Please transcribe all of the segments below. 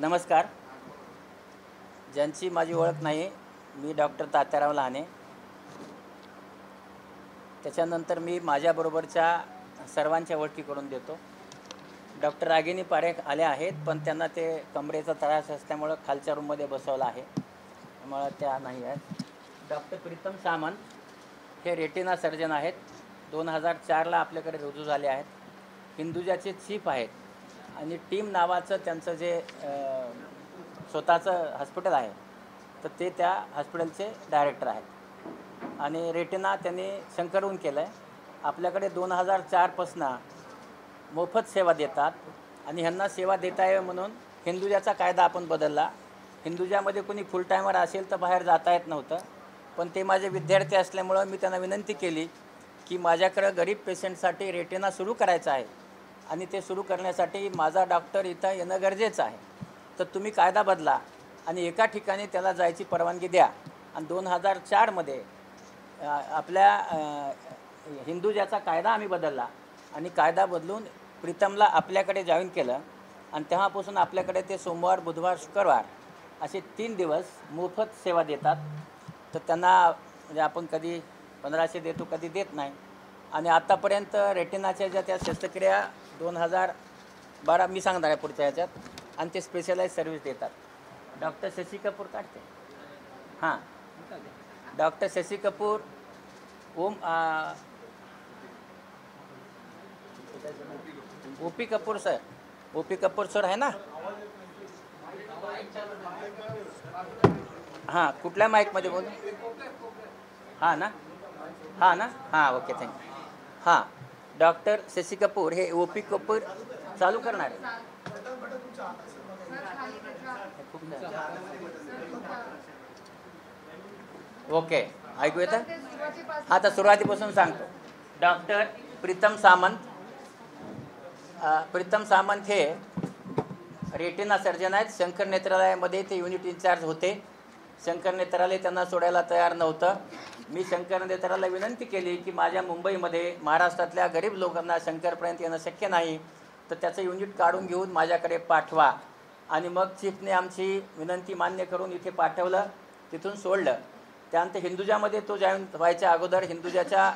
नमस्कार. ज्यांची माझी ओळख नाही, मी डॉक्टर तात्याराव लहाने. त्याच्यानंतर मी माझ्याबरोबरच्या सर्वांच्या ओळखी करून देतो. डॉक्टर रागिनी पारेख आल्या आहेत, पण त्यांना ते कमरेचा त्रास असल्यामुळं खालच्या रूममध्ये बसवलं आहे, त्यामुळं त्या नाही आहेत. डॉक्टर प्रीतम सामंत हे रेटिना सर्जन आहेत. 2004ला आपल्याकडे रुजू झाले आहेत. हिंदुजाचे चीफ आहेत आणि टीम नावाचं त्यांचं जे स्वतःचं हॉस्पिटल आहे, तर ते त्या हॉस्पिटलचे डायरेक्टर आहेत. आणि रेटिना त्यांनी शंकरहून केलं आहे. आपल्याकडे 2004पासून मोफत सेवा देतात आणि ह्यांना सेवा देता यावं म्हणून हिंदुजाचा कायदा आपण बदलला. हिंदुजामध्ये कोणी फुल टायमर असेल तर बाहेर जाता येत नव्हतं, पण ते माझे विद्यार्थी असल्यामुळं मी त्यांना विनंती केली की माझ्याकडं गरीब पेशंटसाठी रेटिना सुरू करायचं आहे आणि ते सुरू करण्यासाठी माझा डॉक्टर इथं येणं गरजेचं आहे, तर तुम्ही कायदा बदला आणि एका ठिकाणी त्याला जायची परवानगी द्या. आणि 2004मध्ये आपल्या हिंदुजाचा कायदा आम्ही बदलला आणि कायदा बदलून प्रीतमला आपल्याकडे जॉईन केलं आणि तेव्हापासून आपल्याकडे ते सोमवार, बुधवार, शुक्रवार असे 3 दिवस मोफत सेवा देतात. तर त्यांना म्हणजे आपण कधी 1500 देतो, कधी देत नाही. आणि आत्तापर्यंत रेटिनाच्या ज्या त्या शस्त्रक्रिया 2012 मी सांगणार आहे पुढच्या ह्याच्यात, आणि ते स्पेशलाइज सर्व्हिस देतात. डॉक्टर शशी कपूर काढते. हां, doctor Shashi Kapoor, OP Kapoor sir, OP Kapoor sir आहे ना. हां, कुठल्या माईकमध्ये बोल. हां ना, हां ना, हां, ओके, थँक्यू. हां, डॉक्टर शशी कपूर हे ओपी कपूर चालू करणार आहे. ओके, ऐकू येतं. हां, तर सुरुवातीपासून सांगतो. डॉक्टर प्रीतम सामंत. प्रीतम सामंत हे रेटिना सर्जन आहेत. शंकर नेत्रालयामध्ये ते युनिट इन्चार्ज होते. शंकर नेत्रालय त्यांना सोडायला तयार नव्हतं. मी शंकर नेत्रालयाला विनंती केली की माझ्या मुंबईमध्ये महाराष्ट्रातल्या गरीब लोकांना शंकरपर्यंत येणं शक्य नाही, तर त्याचं युनिट काढून घेऊन माझ्याकडे पाठवा. आणि मग चीफने आमची विनंती मान्य करून इथे पाठवलं, तिथून सोडलं. त्यानंतर हिंदुजामध्ये तो जॉईन व्हायच्या अगोदर हिंदुजाच्या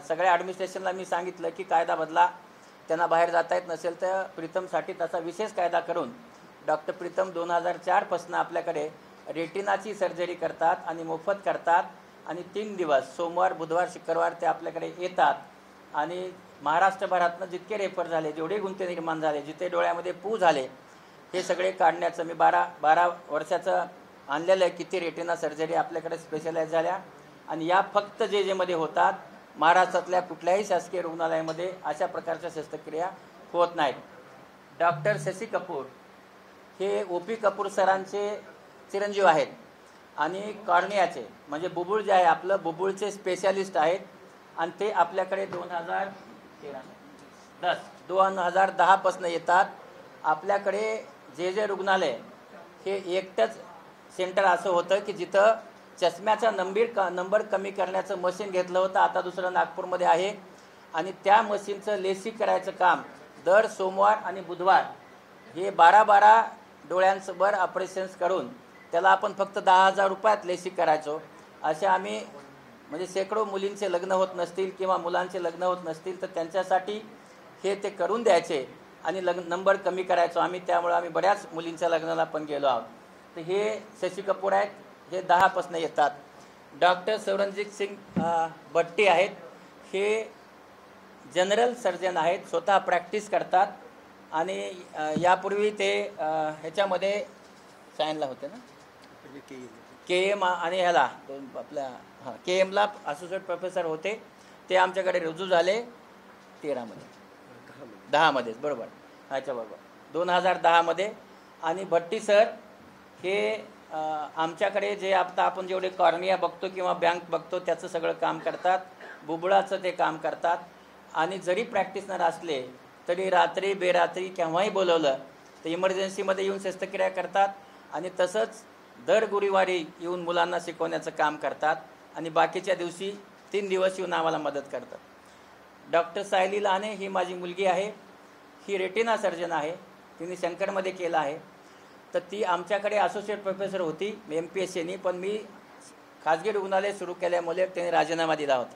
सगळ्या ॲडमिनिस्ट्रेशनला मी सांगितलं की कायदा बदला, त्यांना बाहेर जाता येत नसेल तर प्रीतमसाठी त्याचा विशेष कायदा करून डॉक्टर प्रीतम 2004पासून आपल्याकडे रेटिनाची सर्जरी करतात आणि मोफत करतात. आणि 3 दिवस सोमवार, बुधवार, शुक्रवार ते आपल्याकडे येतात. आणि महाराष्ट्रभरातनं जितके रेफर झाले, जेवढे गुंते निर्माण झाले, जिथे डोळ्यामध्ये पू झाले, हे सगळे काढण्याचं मी 12 वर्षाचं आणलेलं आहे. किती रेटिना सर्जरी आपल्याकडे स्पेशलाइज झाल्या. आणि या फक्त जेमध्ये होतात. महाराष्ट्रातल्या कुठल्याही शासकीय रुग्णालयामध्ये अशा प्रकारच्या शस्त्रक्रिया होत नाहीत. डॉक्टर शशी कपूर हे ओपी कपूर सरांचे चिरंजीव आहेत आणि कॉर्नियाचे म्हणजे बुबुळ जे आहे आपलं, बुबुळचे स्पेशालिस्ट आहेत. आणि ते आपल्याकडे 2010पासून येतात. आपल्याकडे जे रुग्णालय हे एकटंच सेंटर असं होतं की जिथं चष्म्याचा नंबर कमी करण्याचं मशीन घेतलं होतं. आता दुसरं नागपूरमध्ये आहे. आणि त्या मशीनचं लेसिक करायचं काम दर सोमवार आणि बुधवार हे 12 डोळ्यांसोबत ऑपरेशन्स करून त्याला आपण फक्त 10,000 रुपयात लेसिक करायचो. असे आम्ही म्हणजे शेकडो मुलींचे लग्न होत नसतील किंवा मुलांचे लग्न होत नसतील तर त्यांच्यासाठी हे ते करून द्यायचे आणि नंबर कमी करायचो आम्ही. त्यामुळे आम्ही बऱ्याच मुलींच्या लग्नाला पण गेलो आहोत. तर हे शशी कपूर आहेत, हे 10पासून येतात. डॉक्टर सौरंजीत सिंग भट्टी आहेत. हे जनरल सर्जन आहेत, स्वतः प्रॅक्टिस करतात. आणि यापूर्वी ते ह्याच्यामध्ये सायनला होते ना, KM आणि ह्याला आपल्या KMला असोसिएट प्रोफेसर होते. ते आमच्याकडे रुजू झाले 10मध्येच, बरोबर, ह्याच्याबरोबर 2010मध्ये. आणि भट्टी सर हे आमच्याकडे जे आता आपण जेवढे कॉर्निया बघतो किंवा बँक बघतो त्याचं सगळं काम करतात. बुबुळाचं ते काम करतात. आणि जरी प्रॅक्टिसनर असले तरी रात्री बेरात्री केव्हाही बोलवलं तर इमर्जन्सीमध्ये येऊन शस्त्रक्रिया करतात. आणि तसंच दर गुरुवारी येऊन मुलांना शिकवण्याचं काम करतात. आणि बाकीच्या दिवशी 3 दिवस येऊन आम्हाला मदत करतात. डॉक्टर सायली लहाने ही माझी मुलगी आहे. ही रेटिना सर्जन आहे. तिने शंकरमध्ये केलं आहे. तर ती आमच्याकडे असोसिएट प्रोफेसर होती MPSCनी, पण मी खाजगी रुग्णालय सुरू केल्यामुळे त्यांनी राजीनामा दिला होता.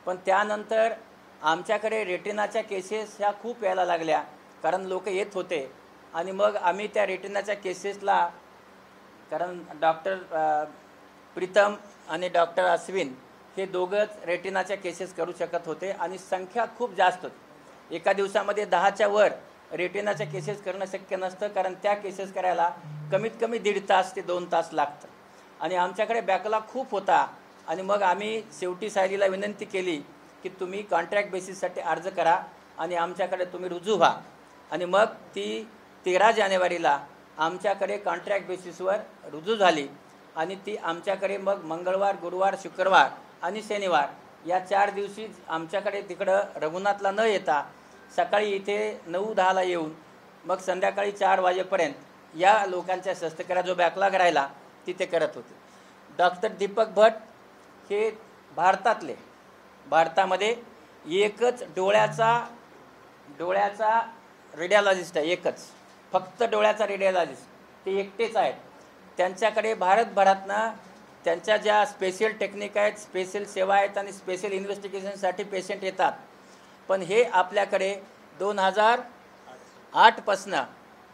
पण त्यानंतर आमच्याकडे रेटिनाच्या केसेस ह्या खूप यायला लागल्या, कारण लोक येत होते. आणि मग आम्ही त्या रेटिनाच्या केसेसला, कारण डॉक्टर प्रीतम आणि डॉक्टर अश्विन हे दोघंच रेटिनाच्या केसेस करू शकत होते आणि संख्या खूप जास्त होती. एका दिवसामध्ये 10च्या वर रेटिनाच्या केसेस करणं शक्य नसतं, कारण त्या केसेस करायला कमीत कमी 1.5 तास ते 2 तास लागतं आणि आमच्याकडे बॅकलॉग खूप होता. आणि मग आम्ही शेवटी सायलीला विनंती केली की तुम्ही कॉन्ट्रॅक्ट बेसिससाठी अर्ज करा आणि आमच्याकडे तुम्ही रुजू व्हा. आणि मग ती 13 जानेवारीला आमच्याकडे कॉन्ट्रॅक्ट बेसिसवर रुजू झाली आणि ती आमच्याकडे मग मंगळवार, गुरुवार, शुक्रवार आणि शनिवार या 4 दिवशी आमच्याकडे तिकडं रघुनाथला न येता सकाळी इथे 9-10ला येऊन मग संध्याकाळी 4 वाजेपर्यंत या लोकांच्या शस्त्रक्रिया जो बॅकलॉग राहिला तिथे करत होते. डॉक्टर दीपक भट हे भारतामध्ये एकच डोळ्याचा रेडिओलॉजिस्ट आहे, एकच, फक्त डोळ्याचा रेडिओलॉजिस्ट ते एकटेच आहेत. त्यांच्याकडे भारतभरातनं त्यांच्या ज्या स्पेशल टेक्निक आहेत, स्पेशल सेवा आहेत आणि स्पेशल इन्व्हेस्टिगेशनसाठी पेशंट येतात. पण हे आपल्याकडे 2008पासनं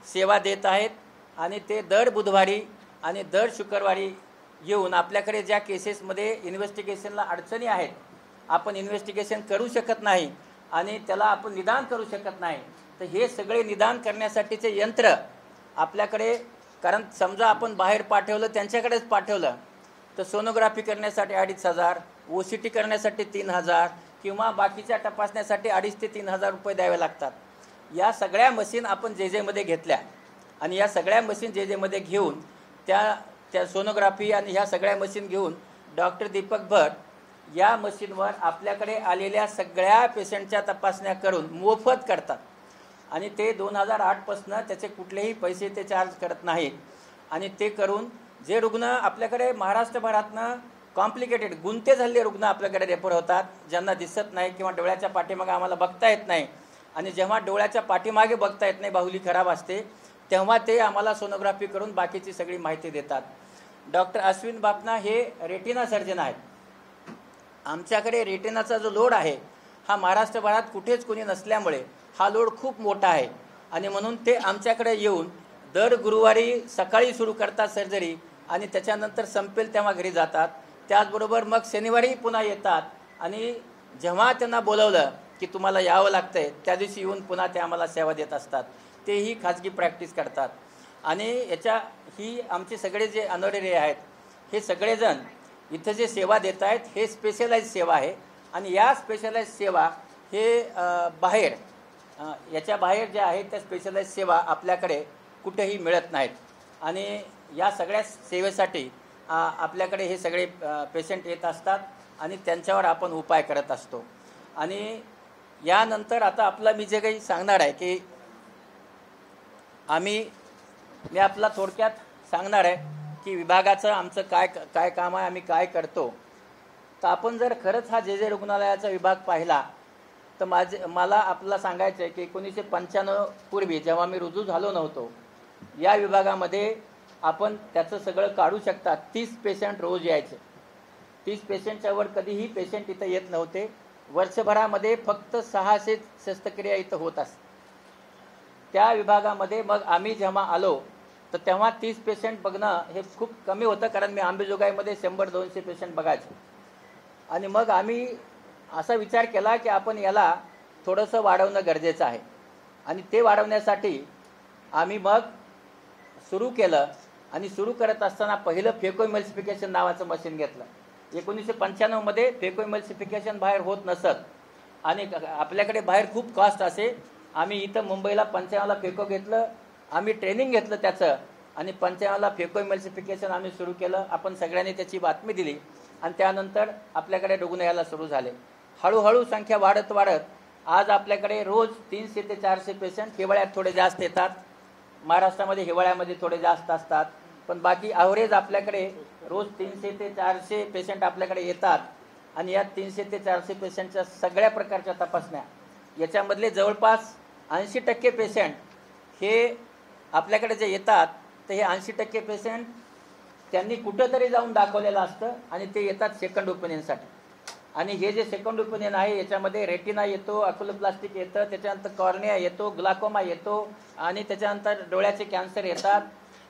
सेवा देत आहेत आणि ते दर बुधवारी आणि दर शुक्रवारी येऊन आपल्याकडे ज्या केसेसमध्ये इन्व्हेस्टिगेशनला अडचणी आहेत, आपण इन्व्हेस्टिगेशन करू शकत नाही आणि त्याला आपण निदान करू शकत नाही, तर हे सगळे निदान करण्यासाठीचे यंत्र आपल्याकडे, कारण समजा आपण बाहेर पाठवलं, त्यांच्याकडेच पाठवलं, तर सोनोग्राफी करण्यासाठी 2,500, OCT करण्यासाठी 3,000 किंवा बाकीच्या तपासण्यासाठी 2,500 ते 3,000 रुपये द्यावे लागतात. या सगळ्या मशीन आपण JJमध्ये घेतल्या आणि या सगळ्या मशीन JJमध्ये घेऊन त्या सोनोग्राफी आणि ह्या सगळ्या मशीन घेऊन डॉक्टर दीपक भट या मशीनवर आपल्याकडे आलेल्या सगळ्या पेशंटच्या तपासण्या करून मोफत करतात. आणि ते 2008पासनं त्याचे कुठलेही पैसे ते चार्ज करत नाहीत. आणि ते करून जे रुग्ण आपल्याकडे महाराष्ट्रभरातनं कॉम्प्लिकेटेड गुंते झालेले रुग्ण आपल्याकडे रेफर होतात, ज्यांना दिसत नाही किंवा डोळ्याच्या पाठीमागे आम्हाला बघता येत नाही, आणि जेव्हा डोळ्याच्या पाठीमागे बघता येत नाही, बाहुली खराब असते, तेव्हा ते आम्हाला सोनोग्राफी करून बाकीची सगळी माहिती देतात. डॉक्टर अश्विन बापना हे रेटिना सर्जन आहेत. आमच्याकडे रेटिनाचा जो लोड आहे हा महाराष्ट्रभरात कुठेच कोणी नसल्यामुळे हा लोड खूप मोठा आहे आणि म्हणून ते आमच्याकडे येऊन दर गुरुवारी सकाळी सुरू करतात सर्जरी आणि त्याच्यानंतर संपेल तेव्हा घरी जातात. त्याचबरोबर मग शनिवारी पुन्हा येतात आणि जेव्हा त्यांना बोलवलं की तुम्हाला यावं लागतंय त्या दिवशी येऊन पुन्हा ते आम्हाला सेवा देत असतात. तेही खाजगी प्रॅक्टिस करतात. आणि ही आमचे सगळे जे ऑनररी आहेत हे सगळेजण इथं जे सेवा देत आहेत हे स्पेशलाइज सेवा आहे. आणि या स्पेशलाइज सेवा हे बाहेर याच्या बाहेर ज्या आहेत त्या स्पेशलाइज सेवा आपल्याकडे कुठेही मिळत नाहीत. आणि या सगळ्या सेवेसाठी आपल्याकडे हे सगळे पेशंट येत असतात आणि त्यांच्यावर आपण उपाय करत असतो. आणि यानंतर आता आपला मी जे काही सांगणार आहे की मी आपला थोडक्यात सांगणार आहे की विभागाचं आमचं काय काम आहे, आम्ही काय करतो. तर आपण जर खरंच हा JJ रुग्णालयाचा विभाग पाहिला तर मला आपल्याला सांगायचं आहे की 1995 पूर्वी जेव्हा मी रुजू झालो नव्हतो या विभागामध्ये आपण त्याचं सगळं काढू शकता. 30 पेशंट रोज यायचे. 30 पेशंटच्या वर कधीही पेशंट इथं येत नव्हते. वर्षभरामध्ये फक्त 600 शस्त्रक्रिया इथं होत असतात. त्या विभागामध्ये मग आम्ही जेव्हा आलो तर तेव्हा 30 पेशंट बघणं हे खूप कमी होतं, कारण मी अंबेजोगाईमध्ये 100-200 पेशंट बघायचो. आणि मग आम्ही असा विचार केला की आपण याला थोडंसं वाढवणं गरजेचं आहे. आणि ते वाढवण्यासाठी आम्ही मग सुरू केलं. आणि सुरू करत असताना पहिलं फेकोइमल्सिफिकेशन नावाचं मशीन घेतलं. 1995मध्ये फेकोइमल्सिफिकेशन बाहेर होत नसत आणि आपल्याकडे बाहेर खूप कॉस्ट असे. आम्ही इथं मुंबईला 95ला फेको घेतलं, आम्ही ट्रेनिंग घेतलं त्याचं आणि 95ला फेकोइमल्सिफिकेशन आम्ही सुरू केलं. आपण सगळ्यांनी त्याची बातमी दिली आणि त्यानंतर आपल्याकडे रुग्ण यायला सुरू झाले. हळूहळू संख्या वाढत आज आपल्याकडे रोज 300 ते 400 पेशंट. हिवाळ्यात थोडे जास्त येतात, महाराष्ट्रामध्ये हिवाळ्यामध्ये थोडे जास्त असतात, पण बाकी ॲव्हरेज आपल्याकडे रोज 300 ते 400 पेशंट आपल्याकडे येतात. आणि या 300 ते 400 पेशंटच्या सगळ्या प्रकारच्या तपासण्या, याच्यामधले जवळपास 80% पेशंट हे आपल्याकडे जे येतात तर हे 80% पेशंट त्यांनी कुठंतरी जाऊन दाखवलेलं असतं आणि ते येतात सेकंड ओपिनियनसाठी. आणि हे जे सेकंड ओपिनियन आहे याच्यामध्ये रेटिना येतो, अक्युलोप्लास्टिक येतं, त्याच्यानंतर कॉर्निया येतो, ग्लाकोमा येतो आणि त्याच्यानंतर डोळ्याचे कॅन्सर येतात.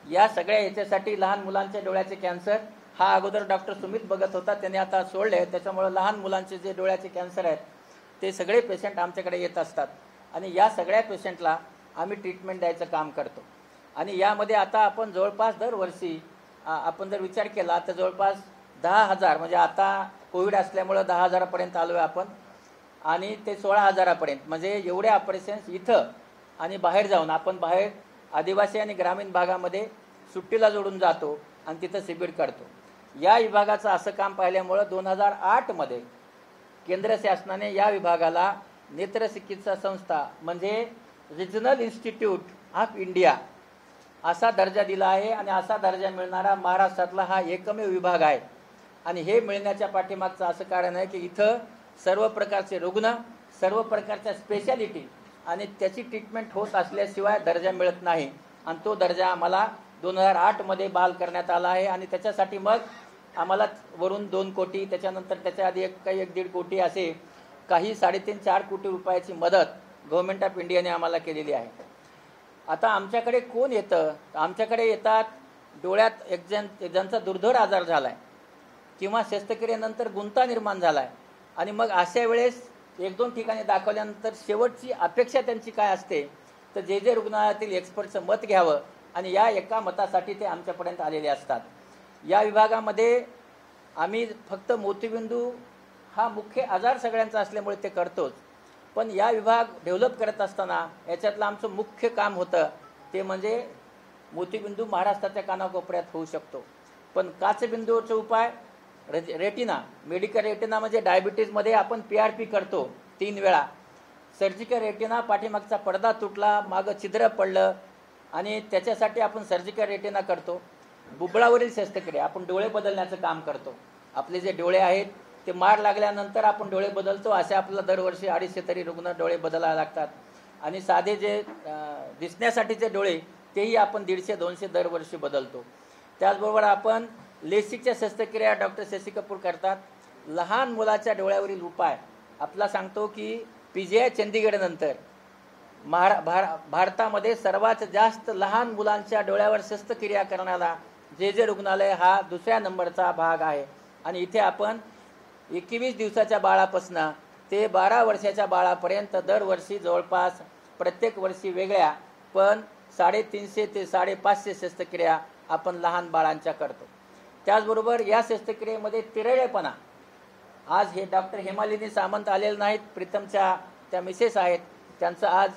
या सगळ्या याच्यासाठी लहान मुलांच्या डोळ्याचे कॅन्सर हा अगोदर डॉक्टर सुमित बघत होता, त्याने आता सोडले. त्याच्यामुळे लहान मुलांचे जे डोळ्याचे कॅन्सर आहेत ते सगळे पेशंट आमच्याकडे येत असतात आणि या सगळ्या पेशंटला आम्ही ट्रीटमेंट द्यायचं काम करतो. आणि यामध्ये आता आपण जवळपास दरवर्षी आपण जर विचार केला तर जवळपास 10,000 म्हणजे आता कोविड असल्यामुळं 10,000पर्यंत आलो आहे आपण आणि ते 16,000पर्यंत म्हणजे एवढे ऑपरेशन्स इथं आणि बाहेर जाऊन आपण बाहेर आदिवासी आणि ग्रामीण भागामध्ये सुट्टीला जोडून जातो आणि तिथं शिबिर करतो. या विभागाचं असं काम पाहिल्यामुळं 2008मध्ये केंद्र शासनाने या विभागाला नेत्रचिकित्सा संस्था म्हणजे रिजनल इन्स्टिट्यूट ऑफ इंडिया असा दर्जा दिला आहे. आणि असा दर्जा मिळणारा महाराष्ट्रातला हा एकमेव विभाग आहे. आणि हे मिळण्याच्या पाठीमागचं असं कारण आहे की इथं सर्व प्रकारचे रुग्ण, सर्व प्रकारच्या स्पेशालिटी आणि त्याची ट्रीटमेंट होत असल्याशिवाय दर्जा मिळत नाही. आणि तो दर्जा आम्हाला 2008मध्ये बहाल करण्यात आला आहे. आणि त्याच्यासाठी मग आम्हाला वरून 2 कोटी, त्याच्यानंतर त्याच्या आधी काही 1-1.5 कोटी असे काही 3.5-4 कोटी रुपयाची मदत गव्हर्नमेंट ऑफ इंडियाने आम्हाला केलेली आहे. आता आमच्याकडे कोण येतं? आमच्याकडे येतात डोळ्यात ज्यांचा दुर्धर आजार झाला आहे किंवा शस्त्रक्रियेनंतर गुंता निर्माण झाला आहे आणि मग अशा वेळेस 1-2 ठिकाणी दाखवल्यानंतर शेवटची अपेक्षा त्यांची काय असते तर जे रुग्णालयातील एक्सपर्टचं मत घ्यावं आणि या एका मतासाठी ते आमच्यापर्यंत आलेले असतात. या विभागामध्ये आम्ही फक्त मोतीबिंदू हा मुख्य आजार सगळ्यांचा असल्यामुळे ते करतोच. पण या विभाग डेव्हलप करत असताना याच्यातलं आमचं मुख्य काम होतं ते म्हणजे मोतीबिंदू महाराष्ट्राच्या कानाकोपऱ्यात होऊ शकतो. पण काचबिंदूचा उपाय रेटिना, मेडिकल रेटिना म्हणजे डायबिटीजमध्ये आपण PRP करतो 3 वेळा. सर्जिकल रेटिना पाठीमागचा पडदा तुटला, मागं छिद्र पडलं आणि त्याच्यासाठी आपण सर्जिकल रेटिना करतो. बुबळावरील शस्त्रक्रिया आपण डोळे बदलण्याचं काम करतो. आपले जे डोळे आहेत ते मार लागल्यानंतर आपण डोळे बदलतो. असे आपल्याला दरवर्षी 250 तरी रुग्ण डोळे बदलायला लागतात. आणि साधे जे दिसण्यासाठीचे डोळे तेही आपण 150-200 दरवर्षी बदलतो. त्याचबरोबर आपण लेसिकच्या शस्त्रक्रिया डॉक्टर शशी कपूर करतात. लहान मुलाच्या डोळ्यावरील उपाय आपला सांगतो की PGI चंदीगडनंतर भारतामध्ये सर्वात जास्त लहान मुलांच्या डोळ्यावर शस्त्रक्रिया करणारा जे रुग्णालय हा 2ऱ्या नंबरचा भाग आहे. आणि इथे आपण 21 दिवसाच्या बाळापासून ते 12 वर्षाच्या बाळापर्यंत दरवर्षी जवळपास प्रत्येक वर्षी वेगळ्या पण 350 ते 550 शस्त्रक्रिया आपण लहान बाळांच्या करतो. त्याचबरोबर या शस्त्रक्रियेमध्ये तिरळेपणा, आज हे डॉक्टर हेमालिनी सामंत आलेले नाहीत, प्रीतमच्या त्या मिसेस आहेत, त्यांचं आज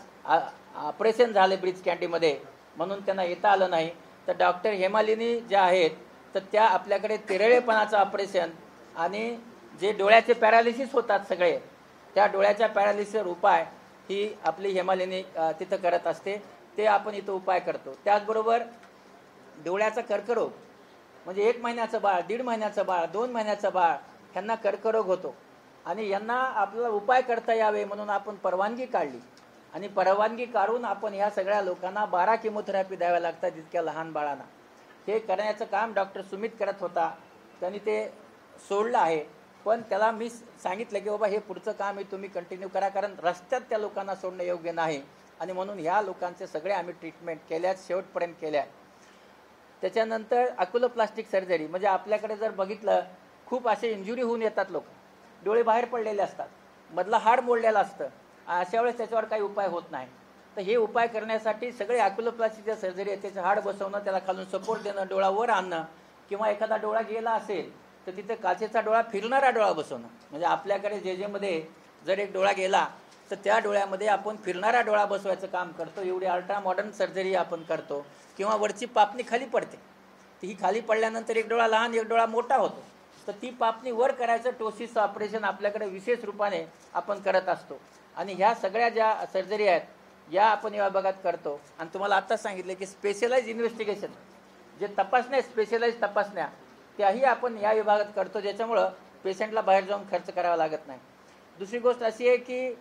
ऑपरेशन झालं ब्रिज कॅन्टीमध्ये म्हणून त्यांना येता आलं नाही. तर डॉक्टर हेमालिनी ज्या आहेत तर त्या आपल्याकडे तिरळेपणाचं ऑपरेशन आणि जे डोळ्याचे पॅरालिसिस होतात सगळे त्या डोळ्याच्या पॅरालिसिसवर उपाय ही आपली हेमालिनी तिथं करत असते, ते आपण इथं उपाय करतो. त्याचबरोबर डोळ्याचा कर्करोग म्हणजे 1 महिन्याचं बाळ, 1.5 महिन्याचं बाळ, 2 महिन्याचं बाळ ह्यांना कर्करोग होतो आणि यांना आपल्याला उपाय करता यावे म्हणून आपण परवानगी काढली. आणि परवानगी काढून आपण ह्या सगळ्या लोकांना 12 किमोथेरपी द्याव्या लागतात इतक्या लहान बाळांना. हे करण्याचं काम डॉक्टर सुमित करत होता, त्यांनी ते सोडलं आहे. पण त्याला मी सांगितलं की बाबा हे पुढचं काम आहे तुम्ही कंटिन्यू करा, कारण रस्त्यात त्या लोकांना सोडणं योग्य नाही. आणि म्हणून ह्या लोकांचे सगळे आम्ही ट्रीटमेंट केल्यात, शेवटपर्यंत केल्या. त्याच्यानंतर अक्युलोप्लास्टिक सर्जरी म्हणजे आपल्याकडे जर बघितलं खूप असे इंजुरी होऊन येतात लोक, डोळे बाहेर पडलेले असतात, मधला हाड मोडलेलं असतं, अशा वेळेस त्याच्यावर काही उपाय होत नाही. तर हे उपाय करण्यासाठी सगळे अक्युलोप्लास्टिकच्या सर्जरी आहे, त्याचं हाड बसवणं, त्याला खालून सपोर्ट देणं, डोळा वर आणणं किंवा एखादा डोळा गेला असेल तर तिथे काचेचा डोळा, फिरणारा डोळा बसवणं. म्हणजे आपल्याकडे जे जर एक डोळा गेला तर त्या डोळ्यामध्ये आपण फिरणारा डोळा बसवायचं काम करतो. एवढी अल्ट्रा मॉडर्न सर्जरी आपण करतो. किंवा वरची पापणी खाली पडते, ती ही खाली पडल्यानंतर एक डोळा लहान एक डोळा मोठा होतो, तर ती पापणी वर करायचं टोसिसचं ऑपरेशन आपल्याकडे विशेष रूपाने आपण करत असतो. आणि ह्या सगळ्या ज्या सर्जरी आहेत या आपण या विभागात करतो. आणि तुम्हाला आत्ताच सांगितलं की स्पेशलाइज इन्व्हेस्टिगेशन जे तपासण्या, स्पेशलाइज तपासण्या त्याही आपण या विभागात करतो, ज्याच्यामुळं पेशंटला बाहेर जाऊन खर्च करावा लागत नाही. दुसरी गोष्ट अशी आहे की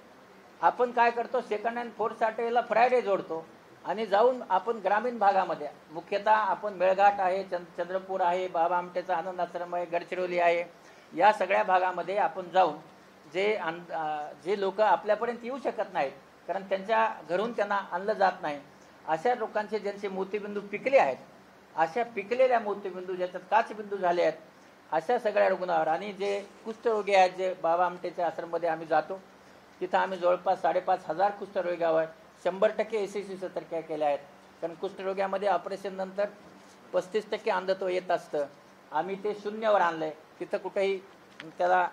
आपण काय करतो, सेकंड अँड फोर्थ सॅटर्डेला फ्रायडे जोडतो. आणि जाऊन आपण ग्रामीण भागामध्ये मुख्यतः आपण मेळघाट आहे, चंद्रपूर आहे, बाबा आमटेचा आनंद आश्रम आहे, गडचिरोली आहे, या सगळ्या भागामध्ये आपण जाऊन जे लोक आपल्यापर्यंत येऊ शकत नाहीत कारण त्यांच्या घरून त्यांना आणलं जात नाही, अशा लोकांचे ज्यांचे मोतीबिंदू पिकले आहेत, अशा पिकलेल्या मोतीबिंदू ज्याच्यात काचबिंदू झाले आहेत, अशा सगळ्या रुग्णावर आणि जे कुष्ठरोगी आहेत, जे बाबा आमटेच्या आश्रममध्ये आम्ही जातो तिथं आम्ही जवळपास 5,500 कुष्ठरोग्यावर 100% यशस्वी शस्त्रक्रिया केल्या आहेत. कारण कुष्ठरोग्यामध्ये ऑपरेशन नंतर 35% अंधत्व येत असतं, आम्ही ते 0वर आणलं आहे. तिथं कुठेही त्याला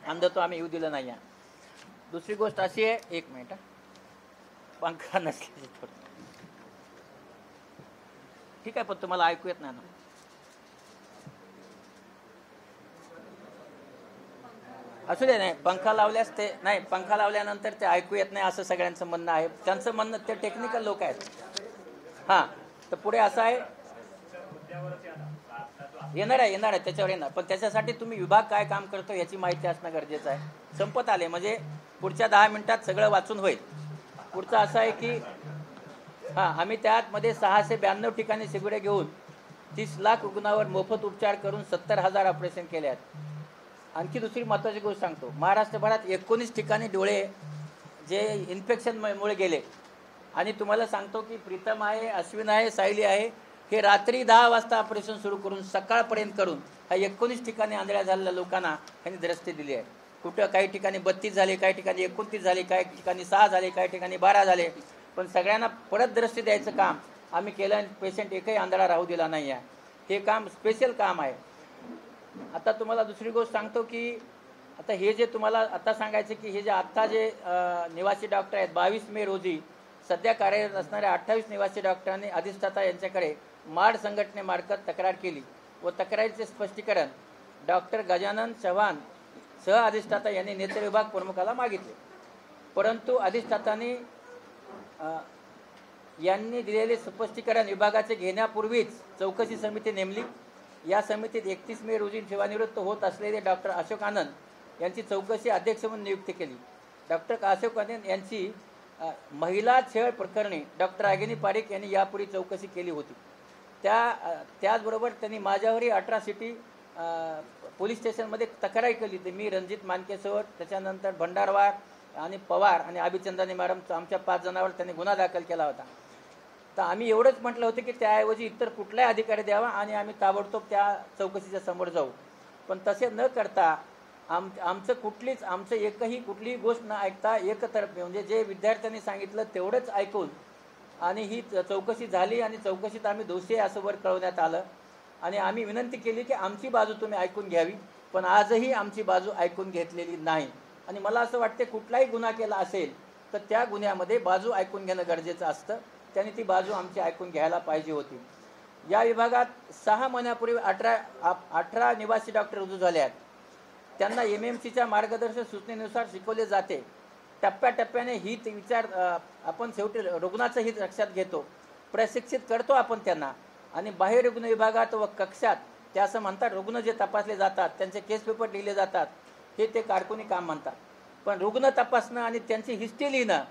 अंधत्व आम्ही येऊ दिलं नाही आहे. दुसरी गोष्ट अशी आहे, एक मिनिट, पंखा नसल्याची थोडं ठीक आहे पण तुम्हाला ऐकू येत नाही ना. असू दे, नाही पंखा लावल्यास ते नाही, पंखा लावल्यानंतर ते ऐकू येत नाही असं सगळ्यांचं म्हणणं आहे. त्यांचं म्हणणं ते टेक्निकल लोक आहेत. हां, तर पुढे असं आहे, येणार आहे त्याच्यावर येणार, पण त्याच्यासाठी तुम्ही विभाग काय काम करतो याची माहिती असणं गरजेचं आहे. संपत आले म्हणजे पुढच्या 10 मिनिटात सगळं वाचून होईल. पुढचं असं आहे की आम्ही त्यामध्ये 692 ठिकाणी शिबिरे घेऊन 30 लाख रुग्णावर मोफत उपचार करून 70,000 ऑपरेशन केले आहेत. आणखी दुसरी महत्त्वाची गोष्ट सांगतो, महाराष्ट्रभरात 19 ठिकाणी डोळे जे इन्फेक्शनमुळे गेले, आणि तुम्हाला सांगतो की प्रीतम आहे, अश्विन आहे, सायली आहे, हे रात्री 10 वाजता ऑपरेशन सुरू करून सकाळपर्यंत करून ह्या 19 ठिकाणी आंधळ्या झालेल्या लोकांना त्यांनी दृष्टी दिली आहे. कुठं काही ठिकाणी 32 झाले, काही ठिकाणी 29 झाले, काही ठिकाणी 6 झाले, काही ठिकाणी 12 झाले, पण सगळ्यांना परत दृष्टी द्यायचं काम आम्ही केलं आणि पेशंट एकही आंधळा राहू दिला नाही आहे. हे काम स्पेशल काम आहे. आता तुम्हाला दुसरी गोष्ट सांगतो की आता हे जे तुम्हाला आता सांगायचं की हे जे आत्ता जे निवासी डॉक्टर आहेत, 22 मे रोजी सध्या कार्यरत असणाऱ्या 28 निवासी डॉक्टरांनी अधिष्ठाता यांच्याकडे माड संघटनेमार्फत तक्रार केली व तक्रारीचे स्पष्टीकरण डॉक्टर गजानन चव्हाण सह अधिष्ठाता यांनी नेत्र विभाग प्रमुखाला मागितले. परंतु अधिष्ठातांनी यांनी दिलेले स्पष्टीकरण विभागाचे घेण्यापूर्वीच चौकशी समिती नेमली. या समितीत 31 मे रोजी सेवानिवृत्त होत असलेले डॉक्टर अशोक आनंद यांची चौकशी अध्यक्ष म्हणून नियुक्ती केली. डॉक्टर अशोक आनंद यांची महिला छळ प्रकरणी डॉक्टर रागिनी पारिक यांनी यापूर्वी चौकशी केली होती. त्याचबरोबर त्यांनी माझ्यावरही 18 सिटी पोलीस स्टेशनमध्ये तक्रार केली होती. मी, रणजित मानकेसोर, त्याच्यानंतर भंडारवार आणि पवार आणि अभिचंदानी मॅडम, आमच्या 5 जणांवर त्यांनी गुन्हा दाखल केला होता. तर आम्ही एवढंच म्हटलं होतं की त्याऐवजी इतर कुठलाही अधिकारी द्यावा आणि आम्ही ताबडतोब त्या चौकशीच्या समोर जाऊ. पण तसे न करता आमचं कुठलीही गोष्ट न ऐकता एकतर्फी म्हणजे जे विद्यार्थ्यांनी सांगितलं तेवढंच ऐकून आणि ही चौकशी झाली आणि चौकशीत आम्ही दोषी आहे असं वर कळवण्यात आलं आणि आम्ही विनंती केली की आमची बाजू तुम्ही ऐकून घ्यावी, पण आजही आमची बाजू ऐकून घेतलेली नाही. आणि मला असं वाटते कुठलाही गुन्हा केला असेल तर त्या गुन्ह्यामध्ये बाजू ऐकून घेणं गरजेचं असतं. त्यांनी ती बाजू आमची ऐकून घ्यायला पाहिजे होती. या विभागात 6 महिन्यापूर्वी 18 निवासी डॉक्टर रुजू झाले आहेत. त्यांना MMCच्या मार्गदर्शक सूचनेनुसार शिकवले जाते. टप्प्याटप्प्याने हित विचार आपण शेवटी रुग्णाचं हित लक्षात घेतो, प्रशिक्षित करतो आपण त्यांना. आणि बाह्य रुग्ण विभागात व कक्षात ते असं म्हणतात, रुग्ण जे तपासले जातात त्यांचे केस पेपर लिहिले जातात हे ते कारकुनी काम म्हणतात. पण रुग्ण तपासणं आणि त्यांची हिस्ट्री लिहिणं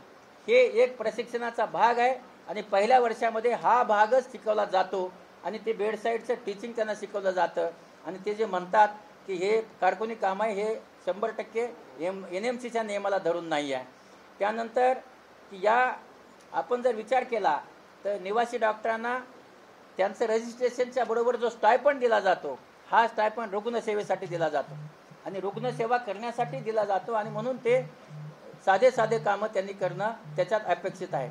हे एक प्रशिक्षणाचा भाग आहे आणि पहिल्या वर्षामध्ये हा भागच शिकवला जातो आणि ते बेडसाईडचं टीचिंग त्यांना शिकवलं जातं. आणि ते जे म्हणतात की हे कारकुनी काम आहे हे 100% NMCच्या नियमाला धरून नाही आहे. त्यानंतर या आपण जर विचार केला तर निवासी डॉक्टरांना त्यांचं रजिस्ट्रेशनच्या बरोबर जो स्टायपंड दिला जातो हा स्टायपंड रुग्णसेवेसाठी दिला जातो आणि रुग्णसेवा करण्यासाठी दिला जातो आणि म्हणून ते साधे कामं त्यांनी करणं त्याच्यात अपेक्षित आहे.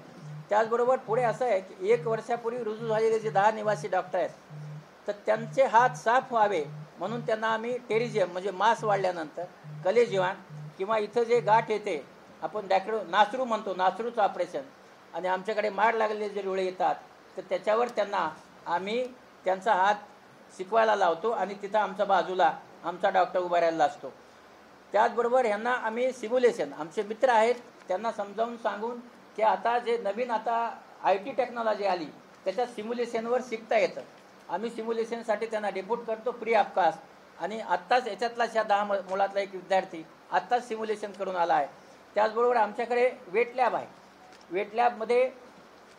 त्याचबरोबर पुढे असं आहे की 1 वर्षापूर्वी रुजू झालेले जे 10 निवासी डॉक्टर आहेत तर त्यांचे हात साफ व्हावे म्हणून त्यांना आम्ही टेरिजियम म्हणजे मांस वाढल्यानंतर कलेजीवान किंवा इथं जे गाठ येते आपण नासरू म्हणतो, नासरूचं ऑपरेशन, आणि आमच्याकडे माड लागलेले जे डोळे येतात तर त्याच्यावर त्यांना आम्ही त्यांचा हात शिकवायला लावतो आणि तिथं आमच्या बाजूला आमचा डॉक्टर उभा राहिलेला असतो. त्याचबरोबर ह्यांना आम्ही सिम्युलेशन, आमचे मित्र आहेत त्यांना समजावून सांगून की आता जे नवीन IT टेक्नॉलॉजी आली त्याच्यात सिम्युलेशनवर शिकता येतं. आम्ही सिम्युलेशनसाठी त्यांना डेप्यूट करतो फ्री ऑफ कास्ट. आणि आत्ताच याच्यातला 10 मुलातला एक विद्यार्थी आत्ताच सिम्युलेशन करून आला आहे. त्याचबरोबर आमच्याकडे वेट लॅब आहे वेट लॅबमध्ये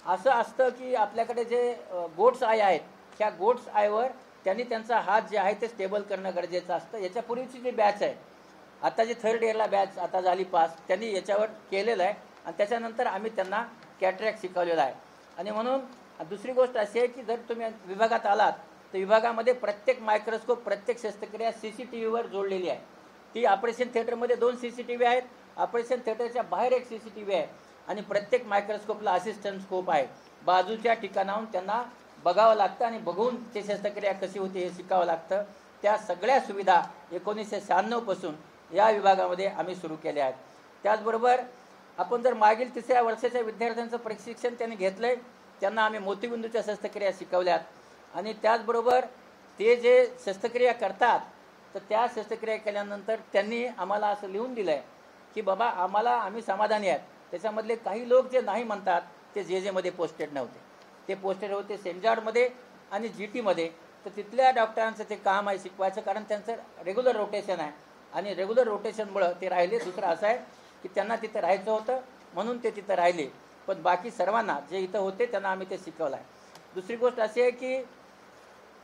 असं असतं की आपल्याकडे जे गोट्स आय आहेत, त्या गोट्स आयवर त्यांनी त्यांचा हात जे आहे ते स्टेबल करणं गरजेचं असतं. याच्यापूर्वीची जी बॅच आहे, आता जी थर्ड इयरला बॅच आता झाली पास, त्यांनी याच्यावर केलेलं आहे आणि त्याच्यानंतर आम्ही त्यांना कॅटरॅक्ट शिकवलेला आहे. आणि म्हणून दुसरी गोष्ट अशी आहे की जर तुम्ही विभागात आलात तर विभागामध्ये प्रत्येक मायक्रोस्कोप, प्रत्येक शस्त्रक्रिया CCTVवर जोडलेली आहे. ती ऑपरेशन थिएटरमध्ये 2 CCTV आहेत, ऑपरेशन थिएटरच्या बाहेर एक CCTV आहे आणि प्रत्येक मायक्रोस्कोपला असिस्टंट स्कोप आहे. बाजूच्या ठिकाणाहून त्यांना बघावं लागतं आणि बघून ते शस्त्रक्रिया कशी होती हे शिकावं लागतं. त्या सगळ्या सुविधा 1996 पासून या विभागामध्ये आम्ही सुरू केल्या आहेत. त्याचबरोबर आपण जर मागील 3ऱ्या वर्षाच्या विद्यार्थ्यांचं प्रशिक्षण त्यांनी घेतलं आहे, त्यांना आम्ही मोतीबिंदूच्या शस्त्रक्रिया शिकवल्यात. आणि त्याचबरोबर ते जे शस्त्रक्रिया करतात तर त्या शस्त्रक्रिया केल्यानंतर त्यांनी आम्हाला असं लिहून दिलं आहे की बाबा आम्ही समाधानी आहेत. त्याच्यामधले काही लोक जे नाही म्हणतात ते JJमध्ये पोस्टेड नव्हते, ते पोस्टेड होते सेंट जॉर्जमध्ये आणि GTमध्ये. तर तिथल्या डॉक्टरांचं ते काम आहे शिकवायचं, कारण त्यांचं रेग्युलर रोटेशन आहे आणि रेग्युलर रोटेशनमुळं ते राहिले. दुसरं असं आहे की त्यांना तिथं राहायचं होतं म्हणून ते तिथं राहिले, पण बाकी सर्वांना जे इथं होते त्यांना आम्ही ते शिकवलं आहे. दुसरी गोष्ट अशी आहे की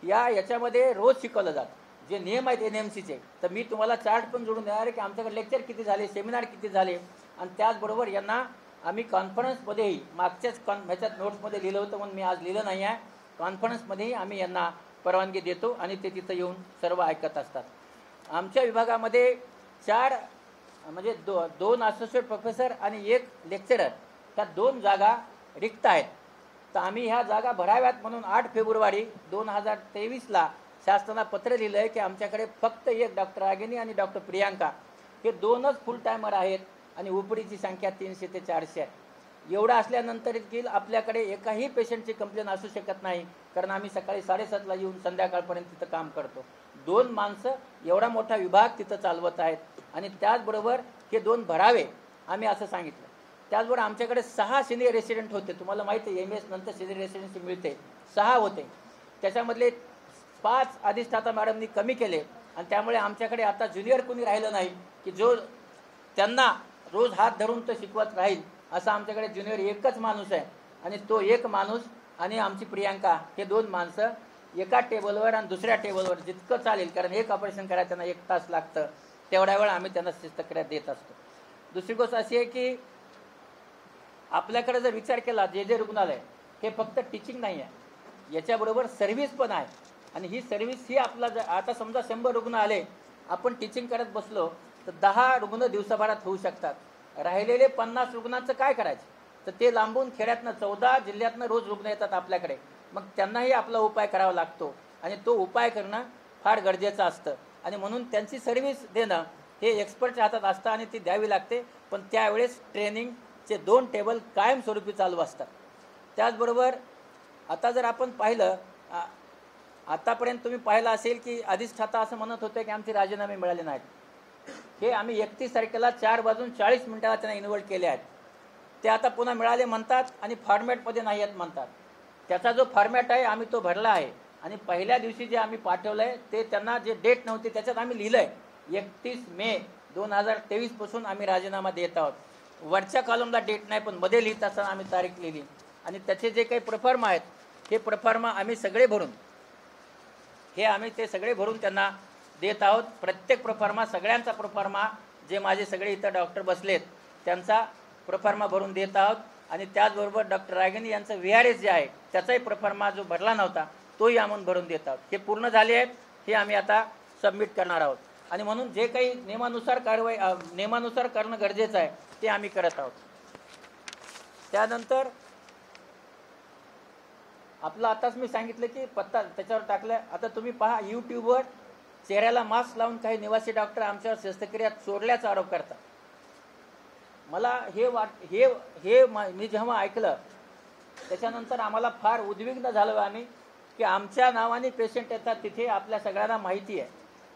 याच्यामध्ये रोज शिकवलं जातं जे नियम आहेत NMCचे. तर मी तुम्हाला चार्ट पण जोडून देणार आहे की आमच्याकडे लेक्चर किती झाले, सेमिनार किती झाले. आणि त्याचबरोबर यांना आम्ही कॉन्फरन्समध्येही मागच्याच ह्याच्यात नोट्समध्ये लिहिलं होतं म्हणून मी आज लिहिलं नाही आहे. कॉन्फरन्समध्येही आम्ही यांना परवानगी देतो आणि ते तिथं येऊन सर्व ऐकत असतात. आमच्या विभागामध्ये 4 म्हणजे 2 असोसिएट प्रोफेसर आणि 1 लेक्चरर, त्या 2 जागा रिक्त आहेत. तर आम्ही ह्या जागा भराव्यात म्हणून 8 फेब्रुवारी 2023ला शासनाला पत्र लिहिलं आहे की आमच्याकडे फक्त 1 डॉक्टर रागिनी आणि डॉक्टर प्रियांका हे 2च फुल टायमर आहेत आणि उपरीची संख्या 300 ते 400 आहे. एवढं असल्यानंतर देखील आपल्याकडे एकाही पेशंटची कंप्लेंट असू शकत नाही, कारण आम्ही सकाळी 7:30ला येऊन संध्याकाळपर्यंत तिथं काम करतो. 2 माणसं एवढा मोठा विभाग तिथं चालवत आहेत. आणि त्याचबरोबर हे 2 भरावे आम्ही असं सांगितलं. त्याचबरोबर आमच्याकडे 6 सिनियर रेसिडेंट होते. तुम्हाला माहिती आहे MS नंतर सिनियर रेसिडेन्सी मिळते, 6 होते. त्याच्यामधले 5 अधिष्ठाता मॅडमनी कमी केले आणि त्यामुळे आमच्याकडे आता ज्युनियर कोणी राहिलं नाही की जो त्यांना रोज हात धरून तो शिकवत राहील. असा आमच्याकडे ज्युनियर एकच माणूस आहे आणि तो 1 माणूस आणि आमची प्रियांका हे 2 माणसं एका टेबलवर आणि दुसऱ्या टेबलवर जितकं चालेल, कारण एक ऑपरेशन करायला त्यांना 1 तास लागतं, तेवढ्या वेळ आम्ही त्यांना शस्त्रक्रिया देत असतो. दुसरी गोष्ट अशी आहे की आपल्याकडे जर विचार केला जे रुग्णालय हे फक्त टीचिंग नाही आहे, याच्याबरोबर सर्व्हिस पण आहे. आणि ही सर्व्हिस ही आपला आता समजा 100 रुग्ण आले, आपण टीचिंग करत बसलो तर 10 रुग्ण दिवसाभरात होऊ शकतात. राहिलेले 50 रुग्णांचं काय करायचं? तर ते लांबून खेड्यातनं 14 जिल्ह्यातनं रोज रुग्ण येतात आपल्याकडे. मग त्यांनाही आपला उपाय करावा लागतो आणि तो उपाय करणं फार गरजेचं असतं. आणि म्हणून त्यांची सर्व्हिस देणं हे एक्सपर्टच्या हातात असतं आणि ती द्यावी लागते. पण त्यावेळेस ट्रेनिंगचे 2 टेबल कायमस्वरूपी चालू असतात. त्याचबरोबर आता जर आपण पाहिलं, आतापर्यंत तुम्ही पाहिलं असेल की अधिष्ठाता असं म्हणत होते की आमचे राजीनामे मिळाले नाहीत. हे आम्ही 31 तारखेला 4 वाजून 40 मिनिटाला त्यांना इन्व्हॉल्व केले आहेत. ते आता पुन्हा मिळाले म्हणतात आणि फॉर्मॅटमध्ये नाही आहेत म्हणतात. त्याचा जो फॉर्मॅट आहे आम्ही तो भरला आहे आणि पहिल्या दिवशी जे आम्ही पाठवलं आहे ते त्यांना जे डेट नव्हती त्याच्यात आम्ही लिहिलं आहे 31 मे 2023 पासून आम्ही राजीनामा देत आहोत. वरच्या कॉलमला डेट नाही पण मध्ये लिहित असताना आम्ही तारीख लिहिली. आणि त्याचे जे काही प्रफॉर्मा आहेत हे प्रफॉर्मा आम्ही सगळे भरून त्यांना देत आहोत. प्रत्येक प्रफॉर्मा, सगळ्यांचा प्रफॉर्मा, जे माझे सगळे इथं डॉक्टर बसलेत त्यांचा प्रफॉर्मा भरून देत आहोत. आणि त्याचबरोबर डॉक्टर रागिनी यांचं VRS जे आहे त्याचाही प्रफॉर्मा जो भरला नव्हता तोही आम्ही भरून देत आहोत. हे पूर्ण झाले आहेत, हे आम्ही आता सबमिट करणार आहोत. आणि म्हणून जे काही नियमानुसार करणं गरजेचं आहे ते आम्ही करत आहोत. त्यानंतर आपलं आताच मी सांगितलं की पत्ता त्याच्यावर टाकलं. आता तुम्ही पहा YouTubeवर चेहऱ्याला मास्क लावून काही निवासी डॉक्टर आमच्यावर शस्त्रक्रिया सोडल्याचा आरोप करतात. मला मी जेव्हा ऐकलं त्याच्यानंतर आम्हाला फार उद्विग्न झालो आम्ही की आमच्या नावाने पेशंट येतात तिथे आपल्या सगळ्यांना माहिती आहे.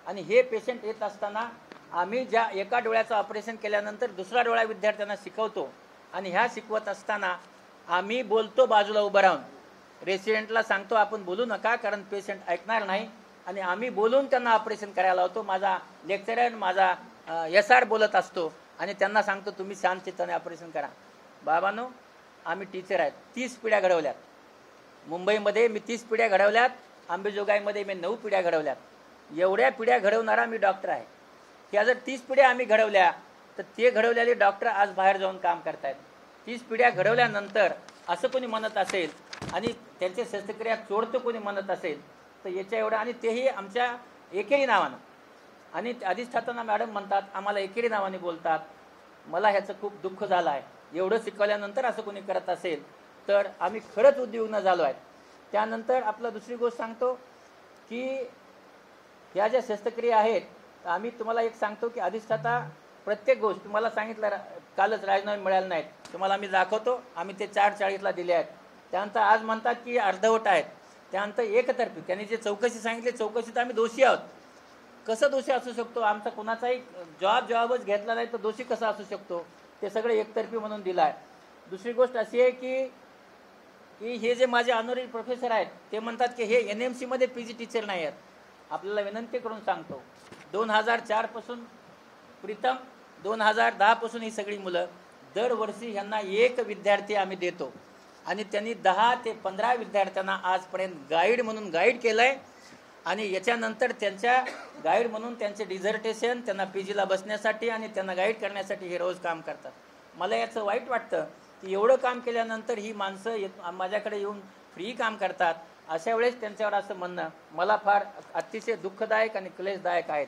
आणि हे पेशंट येत असताना आम्ही ज्या एका डोळ्याचं ऑपरेशन केल्यानंतर दुसरा डोळा विद्यार्थ्यांना शिकवतो आणि ह्या शिकवत असताना आम्ही बोलतो बाजूला उभं राहून, रेसिडेंटला सांगतो आपण बोलू नका कारण पेशंट ऐकणार नाही. आणि आम्ही बोलून त्यांना ऑपरेशन करायला लावतो. माझा लेक्चरर, माझा SR बोलत असतो आणि त्यांना सांगतो तुम्ही शांतचित्ताने ऑपरेशन करा. बाबांनो, आम्ही टीचर आहेत. 30 पिढ्या घडवल्यात. मुंबईमध्ये मी 30 पिढ्या घडवल्यात. अंबेजोगाईमध्ये मी 9 पिढ्या घडवल्यात. एवढ्या पिढ्या घडवणारा मी डॉक्टर आहे. त्या जर 30 पिढ्या आम्ही घडवल्या तर ते घडवलेले डॉक्टर आज बाहेर जाऊन काम करतायत. 30 पिढ्या घडवल्यानंतर असं कोणी म्हणत असेल आणि त्यांचे शस्त्रक्रिया चोरतं कोणी म्हणत असेल तर याच्या एवढं, आणि तेही आमच्या एकेरी नावानं. आणि अधिष्ठाता मॅडम म्हणतात आम्हाला एकेरी नावाने बोलतात. मला ह्याचं खूप दुःख झालं आहे. एवढं शिकवल्यानंतर असं कोणी करत असेल तर आम्ही खरंच उद्विग्न झालो आहे. त्यानंतर आपलं दुसरी गोष्ट सांगतो की ह्या ज्या शस्त्रक्रिया आहेत, आम्ही तुम्हाला एक सांगतो की अधिष्ठाता प्रत्येक गोष्ट तुम्हाला सांगितलं, कालच राजीनामे मिळाले नाहीत, तुम्हाला आम्ही दाखवतो. आम्ही ते 4:40ला दिले आहेत. त्यानंतर आज म्हणतात की अर्धवट आहेत. त्यानंतर एकतर्फी त्यांनी जे चौकशी सांगितली, चौकशीत आम्ही दोषी आहोत. कसं दोषी असू शकतो? आमचा कुणाचाही जॉबच घेतला नाही तर दोषी कसा असू शकतो? ते सगळे एकतर्फी म्हणून दिलं आहे. दुसरी गोष्ट अशी आहे की हे जे माझे ऑनररी प्रोफेसर आहेत ते म्हणतात की हे NMCमध्ये PG टीचर नाही आहेत. आपल्याला विनंती करून सांगतो, 2004 पासून प्रीतम 2010 पासून ही सगळी मुलं दरवर्षी ह्यांना एक विद्यार्थी आम्ही देतो आणि त्यांनी 10 ते 15 विद्यार्थ्यांना आजपर्यंत गाईड म्हणून गाईड केलं आहे. आणि याच्यानंतर त्यांच्या गाईड म्हणून त्यांचे डिझर्टेशन त्यांना PGला बसण्यासाठी आणि त्यांना गाईड करण्यासाठी हे रोज काम करतात. मला याचं वाईट वाटतं की एवढं काम केल्यानंतर ही माणसं माझ्याकडे येऊन फ्री काम करतात. अशा वेळेस त्यांच्यावर असं म्हणणं मला फार अतिशय दुःखदायक आणि क्लेशदायक आहे.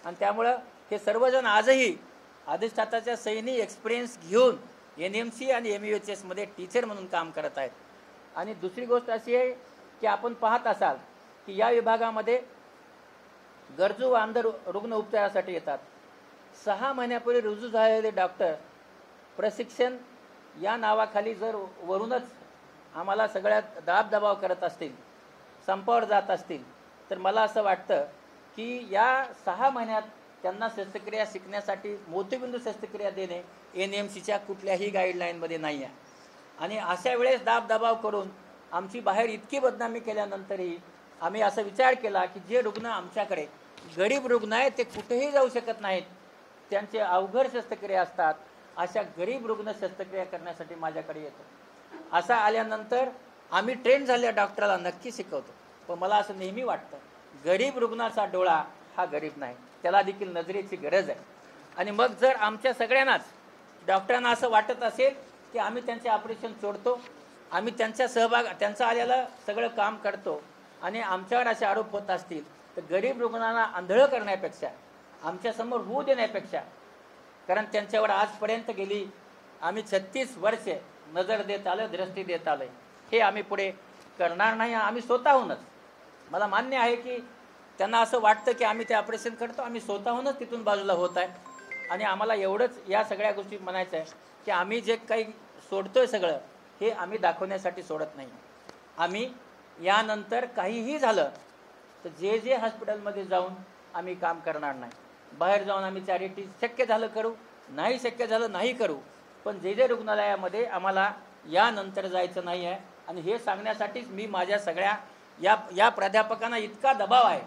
आणि त्यामुळं हे सर्वजण आजही अधिष्ठाताच्या सैनी एक्सपिरियन्स घेऊन NMC आणि MUHSमध्ये टीचर म्हणून काम करत आहेत. आणि दुसरी गोष्ट अशी आहे की आपण पाहत असाल की या विभागामध्ये गरजू व अंध रुग्ण उपचारासाठी येतात. 6 महिन्यापूर्वी रुजू झालेले डॉक्टर प्रशिक्षण या नावाखाली जर वरूनच आम्हाला सगळ्यात दाबदबाव करत असतील, संपावर जात असतील, तर मला असं वाटतं की या 6 महिन्यात त्यांना शस्त्रक्रिया शिकण्यासाठी मोतीबिंदू शस्त्रक्रिया देणे NMCच्या कुठल्याही गाईडलाईनमध्ये नाही आहे. आणि अशा वेळेस दाबदबाव करून आमची बाहेर इतकी बदनामी केल्यानंतरही आम्ही असा विचार केला की जे रुग्ण आमच्याकडे गरीब रुग्ण आहेत ते कुठेही जाऊ शकत नाहीत, त्यांचे अवघड शस्त्रक्रिया असतात, अशा गरीब रुग्ण शस्त्रक्रिया करण्यासाठी माझ्याकडे येतो. असा आल्यानंतर आम्ही ट्रेन झालेल्या डॉक्टरला नक्की शिकवतो. पण मला असं नेहमी वाटतं गरीब रुग्णाचा डोळा हा गरीब नाही, त्याला देखील नजरेची गरज आहे. आणि मग जर आमच्या सगळ्यांनाच डॉक्टरांना असं वाटत असेल की आम्ही त्यांचे ऑपरेशन सोडतो, आम्ही त्यांचं आलेलं सगळं काम करतो आणि आमच्यावर असे आरोप होत असतील तर गरीब रुग्णांना आंधळं करण्यापेक्षा, आमच्यासमोर होऊ देण्यापेक्षा, कारण त्यांच्यावर आजपर्यंत गेली आम्ही 36 वर्षे नजर देत आलो, दृष्टी देत आलो, हे आम्ही पुढे करणार नाही. आम्ही स्वतःहूनच, मला मान्य आहे की त्यांना असं वाटतं की आम्ही ते ऑपरेशन करतो, आम्ही स्वतःहूनच तिथून बाजूला होत आहे. आणि आम्हाला एवढंच या सगळ्या गोष्टी म्हणायचं आहे की आम्ही जे काही सोडतोय सगळं हे आम्ही दाखवण्यासाठी सोडत नाही. आम्ही यानंतर काहीही झालं तर जे हॉस्पिटलमध्ये जाऊन आम्ही काम करणार नाही. बाहेर जाऊन आम्ही चॅरिटी शक्य झालं करू, नाही शक्य झालं नाही करू, पण जे रुग्णालयामध्ये आम्हाला यानंतर जायचं नाही आहे. आणि हे सांगण्यासाठीच मी माझ्या सगळ्या या प्राध्यापकांना इतका दबाव आहे,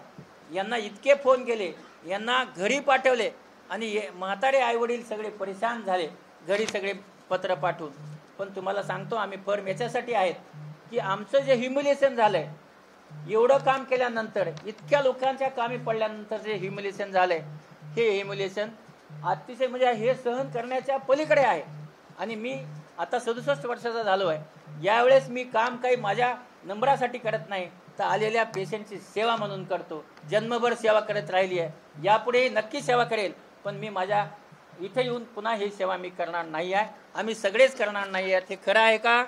यांना इतके फोन केले, यांना घरी पाठवले आणि म्हातारे आईवडील सगळे परेशान झाले घरी सगळे पत्र पाठवून. पण तुम्हाला सांगतो आम्ही फर्म याच्यासाठी आहेत की आमचं जे ह्युमिलेशन झालं आहे, एवढं काम केल्यानंतर, इतक्या लोकांच्या कामी पडल्यानंतर जे ह्युमिलेशन झालं आहे, हे ह्युमिलेशन अतिशय म्हणजे हे सहन करण्याच्या पलीकडे आहे. आणि मी आता 67 वर्षाचा झालो आहे. यावेळेस मी काम काही माझ्या नंबरासाठी करत नाही, तर आलेल्या पेशंटची सेवा म्हणून करतो. जन्मभर सेवा करत राहिली आहे, यापुढेही नक्की सेवा करेल. पण मी माझ्या इथे येऊन पुन्हा ही सेवा मी करणार नाही आहे. आम्ही सगळेच करणार नाही आहेत. हे खरं आहे का?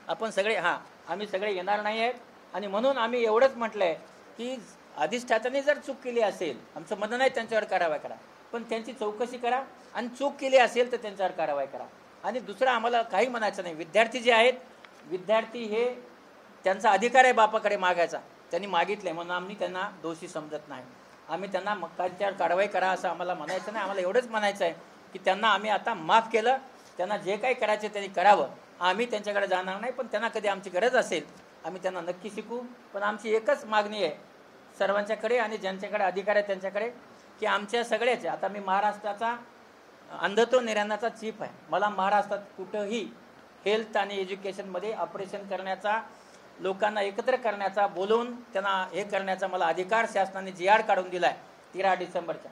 आपण सगळे आम्ही सगळे येणार नाही आहेत. आणि म्हणून आम्ही एवढंच म्हटलं आहे की अधिष्ठाताने जर चूक केली असेल, आमचं म्हणणं नाही त्यांच्यावर कारवाई करा, पण त्यांची चौकशी करा आणि चूक केली असेल तर त्यांच्यावर कारवाई करा. आणि दुसरं आम्हाला काही म्हणायचं नाही. विद्यार्थी जे आहेत, विद्यार्थी हे त्यांचा अधिकार आहे बापाकडे मागायचा, त्यांनी मागितले म्हणून आम्ही त्यांना दोषी समजत नाही. आम्ही त्यांना त्यांच्यावर कारवाई करा असं आम्हाला म्हणायचं नाही. आम्हाला एवढंच म्हणायचं आहे की त्यांना आम्ही आता माफ केलं, त्यांना जे काही करायचे त्यांनी करावं. आम्ही त्यांच्याकडे जाणार नाही, पण त्यांना कधी आमची गरज असेल आम्ही त्यांना नक्की शिकू. पण आमची एकच मागणी आहे सर्वांच्याकडे आणि ज्यांच्याकडे अधिकार आहे त्यांच्याकडे की आमच्या सगळ्याचे, आता मी महाराष्ट्राचा अंधत्व निर्याणाचा चीफ आहे, मला महाराष्ट्रात कुठंही हेल्थ आणि एज्युकेशनमध्ये ऑपरेशन करण्याचा, लोकांना एकत्र करण्याचा, बोलवून त्यांना हे करण्याचा मला अधिकार शासनाने जी.आर. काढून दिला आहे 13 डिसेंबरचा.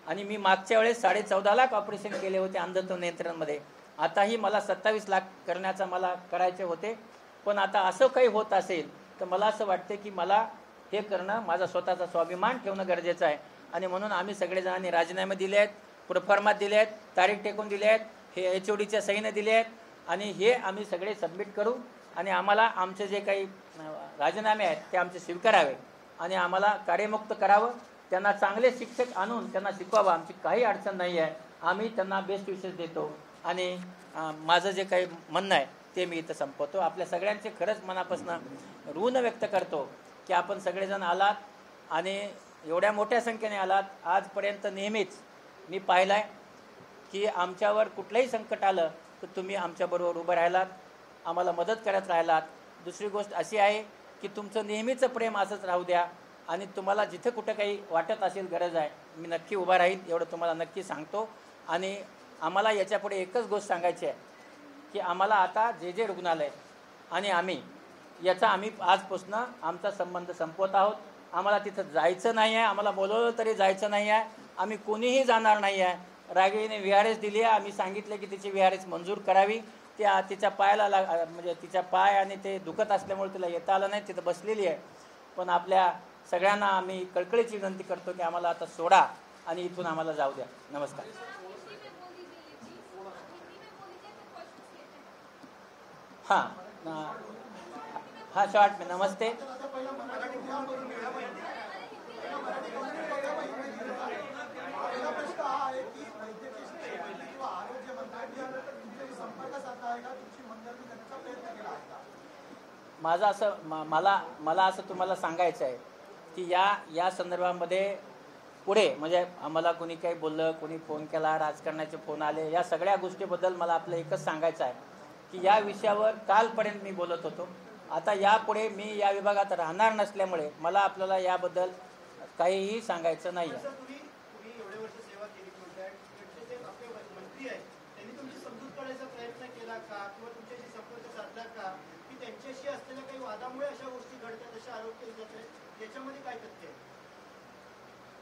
आणि मी मागच्या वेळेस 14.5 लाख ऑपरेशन केले होते अंधत्व नियंत्रणमध्ये. आताही मला 27 लाख करण्याचा मला करायचे होते. पण आता असं काही होत असेल तर मला असं वाटते की मला हे करणं, माझा स्वतःचा स्वाभिमान ठेवणं गरजेचं आहे. आणि म्हणून आम्ही सगळेजणांनी राजीनामे दिले आहेत, प्रोफॉर्मा दिले आहेत, तारीख टेकून दिले आहेत, हे HODच्या सहीने दिले आहेत. आणि हे आम्ही सगळे सबमिट करू आणि आम्हाला आमचे जे काही राजीनामे आहेत ते आमचे स्वीकारावे आणि आम्हाला कार्यमुक्त करावं. त्यांना चांगले शिक्षक आणून त्यांना शिकवावं. आमची काही अडचण नाही आहे. आम्ही त्यांना बेस्ट विशेष देतो. आणि माझं जे काही म्हणणं आहे ते मी इथं संपवतो. आपल्या सगळ्यांचे खरंच मनापासून ऋण व्यक्त करतो की आपण सगळेजण आलात आणि एवढ्या मोठ्या संख्येने आलात. आजपर्यंत नेहमीच मी पाहिलं आहे की आमच्यावर कुठलंही संकट आलं तर तुम्ही आमच्याबरोबर उभं राहिलात, आम्हाला मदत करत राहिलात. दुसरी गोष्ट अशी आहे की तुमचं नेहमीचं प्रेम असंच राहू द्या. आणि तुम्हाला जिथं कुठं काही वाटत असेल गरज आहे, मी नक्की उभा राहील एवढं तुम्हाला नक्की सांगतो. आणि आम्हाला याच्यापुढे एकच गोष्ट सांगायची आहे की आम्हाला आता जे रुग्णालय आणि आम्ही आजपासून आमचा संबंध संपवत आहोत. आम्हाला तिथं जायचं नाही आहे, आम्हाला बोलवलं तरी जायचं नाही आहे, आम्ही कोणीही जाणार नाही आहे. रागीने VRS दिली आहे. आम्ही सांगितलं की तिची VRS मंजूर करावी. तिच्या पायाला म्हणजे तिच्या पाय आणि ते दुखत असल्यामुळे तिला येता आलं नाही, तिथं बसलेली आहे. पण आपल्या सगळ्यांना आम्ही कळकळीची विनंती करतो की आम्हाला आता सोडा आणि इथून आम्हाला जाऊ द्या. नमस्कार. हाँ शॉर्ट में नमस्ते. माझं असं मला असं तुम्हाला सांगायचं आहे की या संदर्भामध्ये पुढे म्हणजे आम्हाला कोणी काही बोललं, कोणी फोन केला, राजकारणाचे फोन आले, या सगळ्या गोष्टीबद्दल मला आपलं एकच सांगायचं आहे की या विषयावर कालपर्यंत मी बोलत होतो. आता यापुढे मी या विभागात राहणार नसल्यामुळे मला आपल्याला याबद्दल काहीही सांगायचं नाही आहे.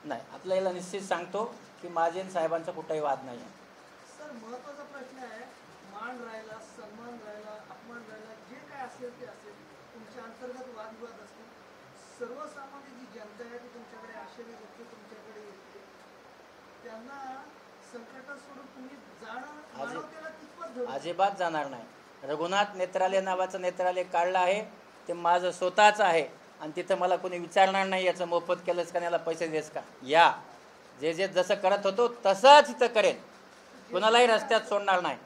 नाही, आपल्याला निश्चित सांगतो की माझे साहेबांचा कुठलाही वाद नाही आहे. सर, महत्त्वाचा प्रश्न आहे, मान राहिला, सन्मान राहिला, अपमान राहिला, जे काय असेल ते असेल, तुमच्या अंतर्गत वादविवाद असतील. सर्वसामान्य जी जनता आहे ती तुमच्याकडे आशेने येते, तुमच्याकडे येते. त्यांना संकटात सोडून तुम्ही जाणं मानवतेला कितपत धरू? अजिबात जाणार नाही. रघुनाथ नेत्रालय नावाचं नेत्रालय काढलं आहे, ते माझं स्वतःचं आहे. आणि तिथं मला कोणी विचारणार नाही याचं मोफत केलंच का, याला पैसे देस का. या जे जसं करत होतो तसंच इथं करेन, कोणालाही रस्त्यात सोडणार नाही.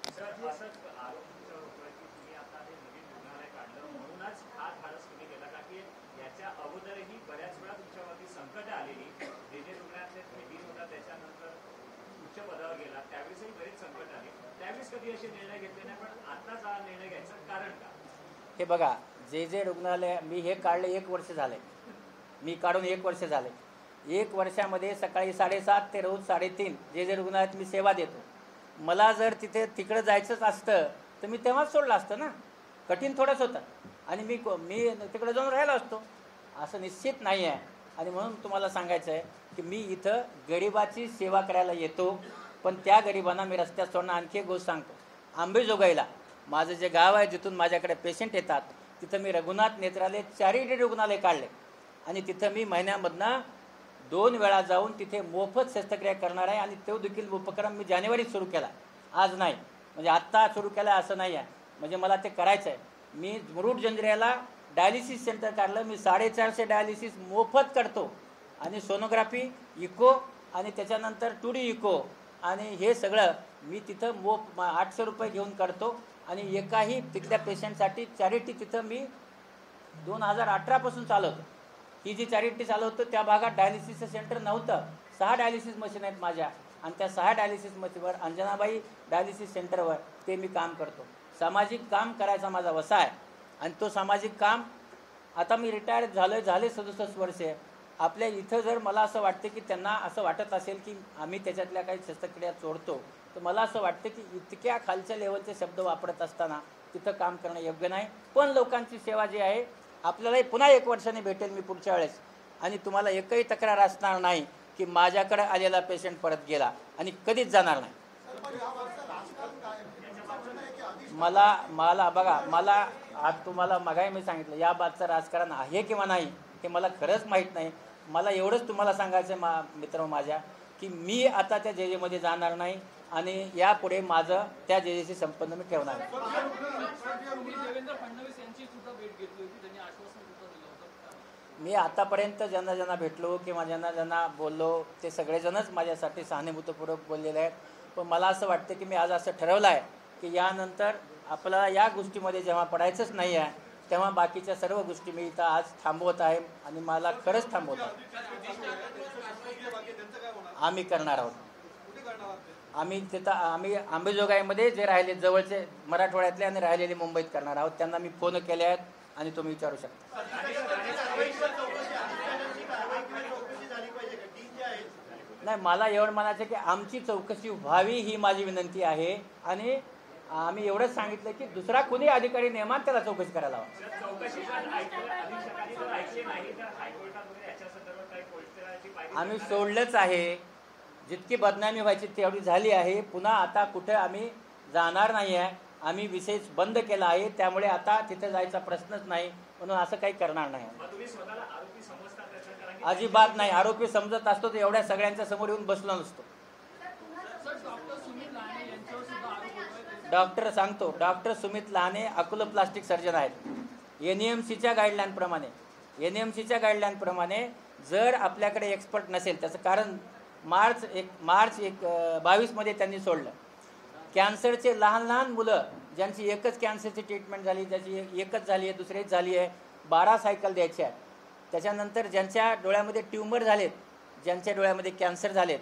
हे बघा, जे रुग्णालय मी हे काढले 1 वर्ष झाले, मी काढून 1 वर्ष झाले. 1 वर्षामध्ये सकाळी 7:30 ते रोज 3:30 जे रुग्णालयात मी सेवा देतो. मला जर तिकडं जायचंच असतं तर मी तेव्हाच सोडलं असतं ना. कठीण थोडंच होतं आणि मी तिकडे जाऊन राहिलो असतो. असं निश्चित नाही आहे. आणि म्हणून तुम्हाला सांगायचं आहे की मी इथं गरिबाची सेवा करायला येतो, पण त्या गरिबांना मी रस्त्यात सोडणं. आणखी एक गोष्ट सांगतो, अंबेजोगाईला माझं जे गाव आहे जिथून माझ्याकडे पेशंट येतात, तिथं मी रघुनाथ नेत्रालय चॅरिटी रुग्णालय काढले आणि तिथं मी महिन्यामधनं 2 वेळा जाऊन तिथे मोफत शस्त्रक्रिया करणार आहे. आणि तो देखील उपक्रम मी जानेवारीत सुरू केला, आज नाही, म्हणजे आत्ता सुरू केला असं नाही आहे. म्हणजे मला ते करायचं आहे. मी मुरुड जंजिऱ्याला डायलिसिस सेंटर काढलं. मी 450 डायलिसिस मोफत करतो आणि सोनोग्राफी, इको आणि त्याच्यानंतर 2D इको आणि हे सगळं मी तिथं 800 रुपये घेऊन करतो. आणि एकाही तिथल्या पेशंटसाठी चॅरिटी तिथं मी 2018 पासून चालवतो. ही जी चॅरिटी चालवतो त्या भागात डायलिसिस सेंटर नव्हतं. 6 डायलिसिस मशीन आहेत माझ्या आणि त्या 6 डायलिसिस मशीनवर अंजनाबाई डायलिसिस सेंटरवर ते मी काम करतो. सामाजिक काम करायचा माझा वसा आहे आणि तो सामाजिक काम आता मी रिटायर झाले 67 वर्षे. आपल्या इथं जर मला असं वाटते की त्यांना असं वाटत असेल की आम्ही त्याच्यातल्या काही शस्त्रक्रिया चोरतो, तर मला असं वाटतं की इतक्या खालच्या लेवलचे शब्द वापरत असताना तिथं काम करणं योग्य नाही. पण लोकांची सेवा जी आहे आपल्यालाही पुन्हा 1 वर्षाने भेटेल मी पुढच्या वेळेस, आणि तुम्हाला एकही तक्रार असणार नाही की माझ्याकडे आलेला पेशंट परत गेला, आणि कधीच जाणार नाही. मला बघा, मला आज तुम्हाला मगाही मी सांगितलं या बाबतचं राजकारण आहे किंवा नाही हे मला खरंच माहीत नाही. मला एवढंच तुम्हाला सांगायचं मित्र माझ्या, की मी आता त्या जेजेमध्ये जाणार नाही, आणि यापुढे माझं त्या जेजेशी संबंध मी ठेवणार नाही. देवेंद्र फडणवीस यांची सुद्धा भेट घेतली होती, त्यांनी आश्वासन सुद्धा दिलं होतं. मी आतापर्यंत ज्यांना ज्यांना भेटलो किंवा ज्यांना ज्यांना बोललो ते सगळेजणच माझ्यासाठी सहानुभूतीपूर्वक बोललेले आहेत. पण मला असं वाटतं की मी आज असं ठरवलं आहे की यानंतर आपल्याला या गोष्टीमध्ये जेव्हा पडायचंच नाही आहे तेव्हा बाकीच्या सर्व गोष्टी मी इथं आज थांबवत आहे, आणि मला खरंच थांबवत आहे. आम्ही करणार आहोत. आम्ही अंबेजोगाईमध्ये जे राहिले जवळचे मराठवाड्यातले आणि राहिलेले मुंबईत करणार आहोत. त्यांना मी फोन केले आहेत आणि तुम्ही विचारू शकता. नाही, मला एवढं म्हणायचं की आमची चौकशी व्हावी ही माझी विनंती आहे, आणि आम्ही एवढंच सांगितलं की दुसरा कुणी अधिकारी नेमान त्याला चौकशी करायला हवा. आम्ही सोडलंच आहे. जितकी बदनामी व्हायची तेवढी झाली आहे. पुन्हा आता कुठे आम्ही जाणार नाही आहे. आम्ही विषय बंद केला आहे, त्यामुळे आता तिथे जायचा प्रश्नच नाही, म्हणून असं काही करणार नाही. अजिबात नाही. आरोपी समजत असतो तर एवढ्या सगळ्यांच्या समोर येऊन बसलो नसतो. Doctor Sumit Lahane Akola plastic surgeon आहेत. NEMCच्या गाईडलाईनप्रमाणे जर आपल्याकडे एक्सपर्ट नसेल, त्याचं कारण मार्च 22 त्यांनी सोडलं. कॅन्सरचे लहान मुलं ज्यांची एकच कॅन्सरची ट्रीटमेंट झाली, ज्याची एकच झाली आहे, दुसरीच झाली आहे, 12 सायकल द्यायच्या आहेत. त्याच्यानंतर ज्यांच्या डोळ्यामध्ये ट्यूमर झालेत, ज्यांच्या डोळ्यामध्ये कॅन्सर झालेत,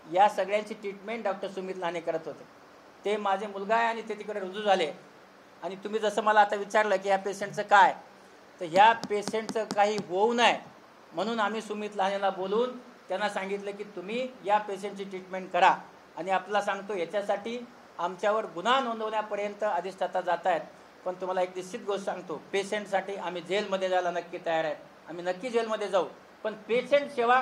या सगळ्यांची ट्रीटमेंट डॉक्टर सुमित लहाने करत होते. ते माझे मुलगा आहे आणि ते तिकडे रुजू झाले. आणि तुम्ही जसं मला आता विचारलं की या पेशंटचं काय, तर ह्या पेशंटचं काही होऊ नये म्हणून आम्ही सुमित लहानेला बोलून त्यांना सांगितलं की तुम्ही या पेशंटची ट्रीटमेंट करा. आणि आपल्याला सांगतो याच्यासाठी आमच्यावर गुन्हा नोंदवण्यापर्यंत अधिष्ठाता जात आहेत. पण तुम्हाला एक निश्चित गोष्ट सांगतो, पेशंटसाठी आम्ही जेलमध्ये जायला नक्की तयार आहेत. आम्ही नक्की जेलमध्ये जाऊ, पण पेशंट सेवा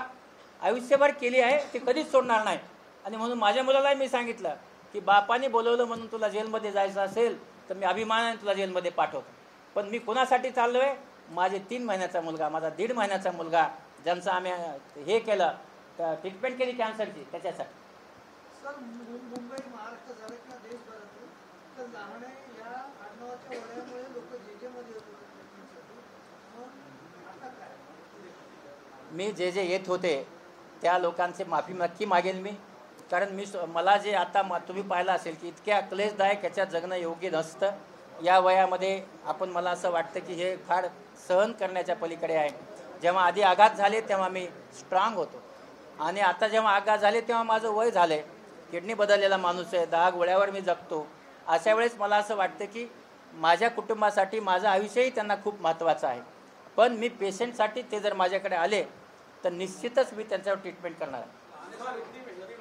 आयुष्यभर केली आहे ती कधीच सोडणार नाही. आणि म्हणून माझ्या मुलालाही मी सांगितलं की बापाने बोलवलं म्हणून तुला जेलमध्ये जायचं असेल तर मी अभिमानाने तुला जेलमध्ये पाठवतो. पण मी कोणासाठी चाललो आहे? माझे 3 महिन्याचा मुलगा, माझा 1.5 महिन्याचा मुलगा, ज्यांचं आम्ही हे केलं, ट्रीटमेंट केली कॅन्सरची, त्याच्यासाठी. सर, मुंबई महाराष्ट्र झालं किंवा देशभरातून तर लहाने या आडनावाच्या वड्यामुळे लोक जेजेमध्ये येत होते ट्रीटमेंटसाठी. आता काय? मी जे येत होते त्या लोकांचे माफी नक्की मागेल मी. कारण मला जे आता तुम्ही पाहिलं असेल की इतक्या क्लेशदायक याच्यात जगणं योग्य नसतं. या वयामध्ये मला असं वाटतं की हे फार सहन करण्याच्या पलीकडे आहे. जेव्हा आधी आघात झाले तेव्हा मी स्ट्रॉंग होतो, आणि आता जेव्हा आघात झाले तेव्हा माझं वय झालं आहे, किडनी बदललेला माणूस आहे, 10 गोळ्यावर मी जगतो. अशा वेळेस मला असं वाटतं की माझ्या कुटुंबासाठी माझं आयुष्यही त्यांना खूप महत्त्वाचं आहे. पण मी पेशंटसाठी ते जर माझ्याकडे आले तर निश्चितच मी त्यांच्यावर ट्रीटमेंट करणार आहे.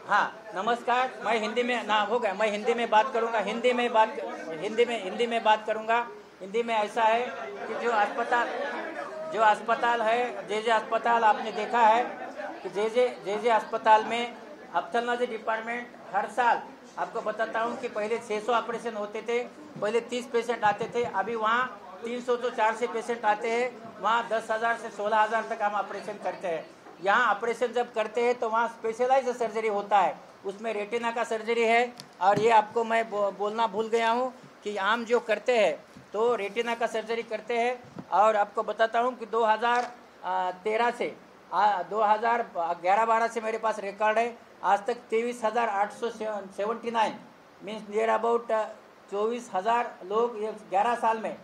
हाँ, नमस्कार. मैं हिंदी में बात करूँगा. हिंदी में बात करूँगा. हिंदी में ऐसा है कि जो अस्पताल है, जे अस्पताल आपने देखा है कि जे अस्पताल में ऑप्थेल्मोलॉजी डिपार्टमेंट हर साल, आपको बताता हूँ कि पहले 600 ऑपरेशन होते थे, पहले 30 पेशेंट आते थे, अभी वहाँ 300 से 400 पेशेंट आते हैं. वहाँ 10,000 से 16,000 तक हम ऑपरेशन करते हैं. यहाँ ऑपरेशन जब करते हैं तो वहाँ स्पेशलाइज्ड सर्जरी होता है, उसमें रेटिना का सर्जरी है. और ये आपको मैं बोलना भूल गया हूँ कि आम जो करते हैं तो रेटिना का सर्जरी करते हैं. और आपको बताता हूँ कि 2013 से 2011-12 से मेरे पास रिकॉर्ड है. आज तक 23,879 मीन्स नियर अबाउट 24,000 लोग ये 11 साल में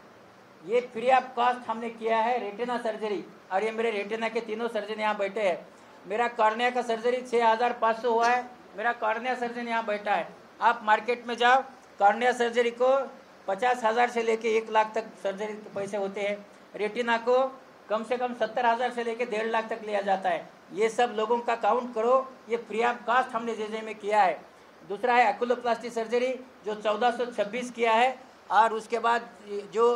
ये फ्री ऑफ कॉस्ट हमने किया है रेटिना सर्जरी. और ये मेरे रेटिना के तीनों सर्जन यहाँ बैठे हैं. मेरा कॉर्निया का सर्जरी 6,500 हुआ है. मेरा कॉर्निया सर्जन यहाँ बैठा है. आप मार्केट में जाओ, कॉर्निया सर्जरी को 50,000 से लेके 1 लाख तक सर्जरी के पैसे होते हैं. रेटिना को कम से कम 70,000 से लेके 1.5 लाख तक लिया जाता है. ये सब लोगों का काउंट करो, ये फ्री ऑफ कॉस्ट हमने जे में किया है. दूसरा है एक्युलोप्लास्टी सर्जरी जो 1426 किया है. और उसके बाद जो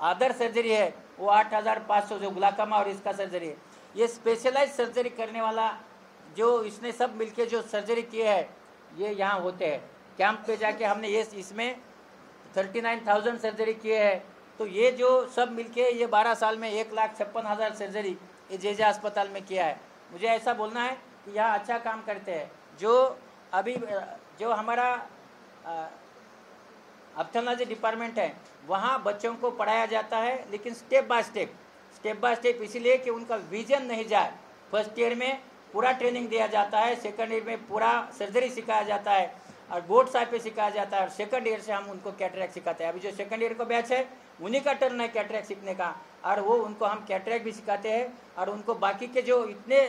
अदर सर्जरी है वो 8,500, जो ग्लाकोमा और इसका सर्जरी है। ये स्पेशलाइज सर्जरी करने वाला जो इसने सब मिलके जो सर्जरी किए है ये यहाँ होते हैं कैंप पे जाके। हमने ये इसमें 39,000 सर्जरी किए हैं। तो ये जो सब मिलके ये 12 साल में 1,56,000 सर्जरी ये जे अस्पताल में किया है। मुझे ऐसा बोलना है कि यहाँ अच्छा काम करते हैं। जो अभी जो हमारा ऑप्थेल्मोलॉजी डिपार्टमेंट है वहाँ बच्चों को पढ़ाया जाता है, लेकिन स्टेप बाय स्टेप इसीलिए कि उनका विजन नहीं जाए। फर्स्ट ईयर में पूरा ट्रेनिंग दिया जाता है, सेकंड ईयर में पूरा सर्जरी सिखाया जाता है और बोर्ड साइड पे सिखाया जाता है, और सेकंड ईयर से हम उनको कैटरेक्ट सिखाते हैं। अभी जो सेकंड ईयर का बैच है उन्हीं का टर्न है कैटरेक्ट सीखने का, और वो उनको हम कैटरेक्ट भी सिखाते हैं। और उनको बाकी के जो इतने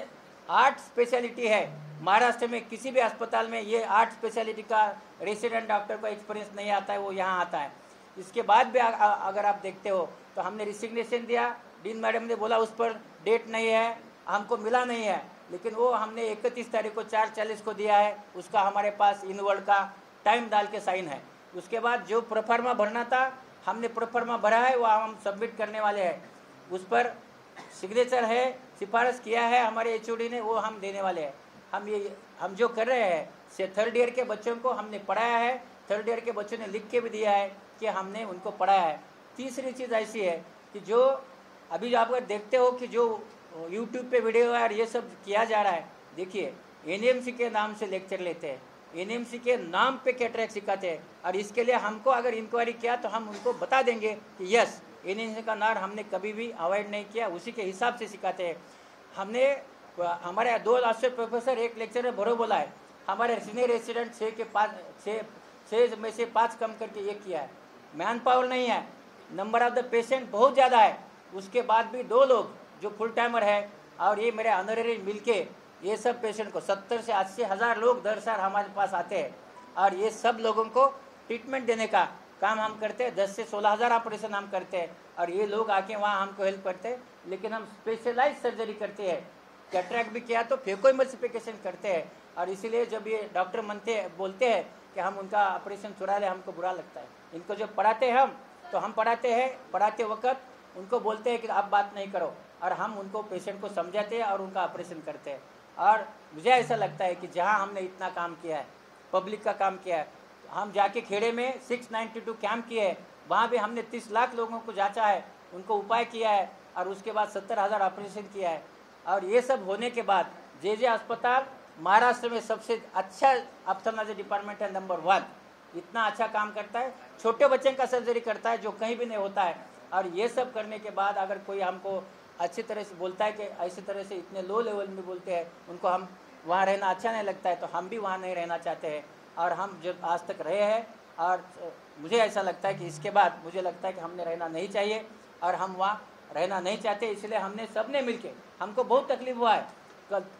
8 स्पेशलिटी है महाराष्ट्र में किसी भी अस्पताल में ये 8 स्पेशलिटी का रेसिडेंट डॉक्टर को एक्सपीरियंस नहीं आता है, वो यहाँ आता है। इसके बाद भी अगर आप देखते हो तो हमने रिसिग्नेशन दिया, डीन मैडम ने बोला उस पर डेट नहीं है, हमको मिला नहीं है, लेकिन वो हमने 31 तारीख को 4:40 को दिया है। उसका हमारे पास इनवर्ड का टाइम डाल के साइन है। उसके बाद जो प्रोफार्मा भरना था हमने प्रोफार्मा भरा है, वो हम सबमिट करने वाले हैं। उस पर सिग्नेचर है, सिफारिश किया है हमारे एचओडी ने, वो हम देने वाले हैं। हम जो कर रहे हैं से थर्ड ईयर के बच्चों को हमने पढ़ाया है, थर्ड ईयर के बच्चों ने लिख के भी दिया है कि हमने उनको पढ़ाया है। तीसरी चीज़ ऐसी है कि जो अभी आप अगर देखते हो कि जो यूट्यूब पे वीडियो और ये सब किया जा रहा है, देखिए एनएमसी के नाम से लेक्चर लेते हैं, एनएमसी के नाम पे कैटरेक्ट सिखाते हैं, और इसके लिए हमको अगर इंक्वायरी किया तो हम उनको बता देंगे कि यस एनएमसी का नाम हमने कभी भी अवॉइड नहीं किया, उसी के हिसाब से सिखाते हैं। हमने हमारे 2 असिस्टेंट प्रोफेसर एक लेक्चर में बरो बोला है, हमारे सीनियर रेसिडेंट 6 में से 5 कम करके 1 किया है। मैन पावर नहीं है, नंबर ऑफ द पेशेंट बहुत ज़्यादा है, उसके बाद भी 2 लोग जो फुल टाइमर है और ये मेरे ऑनरेरी मिलके ये सब पेशेंट को 70 से 80 हज़ार लोग दर साल हमारे पास आते हैं, और ये सब लोगों को ट्रीटमेंट देने का काम हम करते हैं। 10 से 16 हज़ार ऑपरेशन हम करते हैं, और ये लोग आके वहाँ हमको हेल्प करते हैं। लेकिन हम स्पेशलाइज सर्जरी करते हैं, कैटरेक्ट भी किया तो फेकोइमल्सिफिकेशन करते हैं, और इसीलिए जब ये डॉक्टर बोलते हैं कि हम उनका ऑपरेशन छुड़ा ले, हमको बुरा लगता है। इनको जब पढ़ाते हैं हम तो हम पढ़ाते हैं, पढ़ाते वक्त उनको बोलते हैं कि आप बात नहीं करो, और हम उनको पेशेंट को समझाते हैं और उनका ऑपरेशन करते हैं। और मुझे ऐसा लगता है कि जहाँ हमने इतना काम किया है, पब्लिक का काम किया है, हम जाके खेड़े में 692 कैंप किए हैं, वहाँ भी हमने 30 लाख लोगों को जांचा है, उनको उपाय किया है, और उसके बाद 70,000 ऑपरेशन किया है। और ये सब होने के बाद जे अस्पताल महाराष्ट्र में सबसे अच्छा ऑप्थेल्मोलॉजी डिपार्टमेंट है, नंबर 1। इतना अच्छा काम करता है, छोटे बच्चे का सर्जरी करता है जो कहीं भी नहीं होता है। और ये सब करने के बाद अगर कोई हमको अच्छी तरह से बोलता है कि ऐसी तरह से इतने लो लेवल में बोलते हैं, उनको हम वहाँ रहना अच्छा नहीं लगता है, तो हम भी वहाँ नहीं रहना चाहते हैं। और हम जो आज तक रहे हैं, और मुझे ऐसा लगता है कि इसके बाद मुझे लगता है कि हमने रहना नहीं चाहिए, और हम वहाँ रहना नहीं चाहते। इसलिए हमने सबने मिलके, हमको बहुत तकलीफ हुआ है,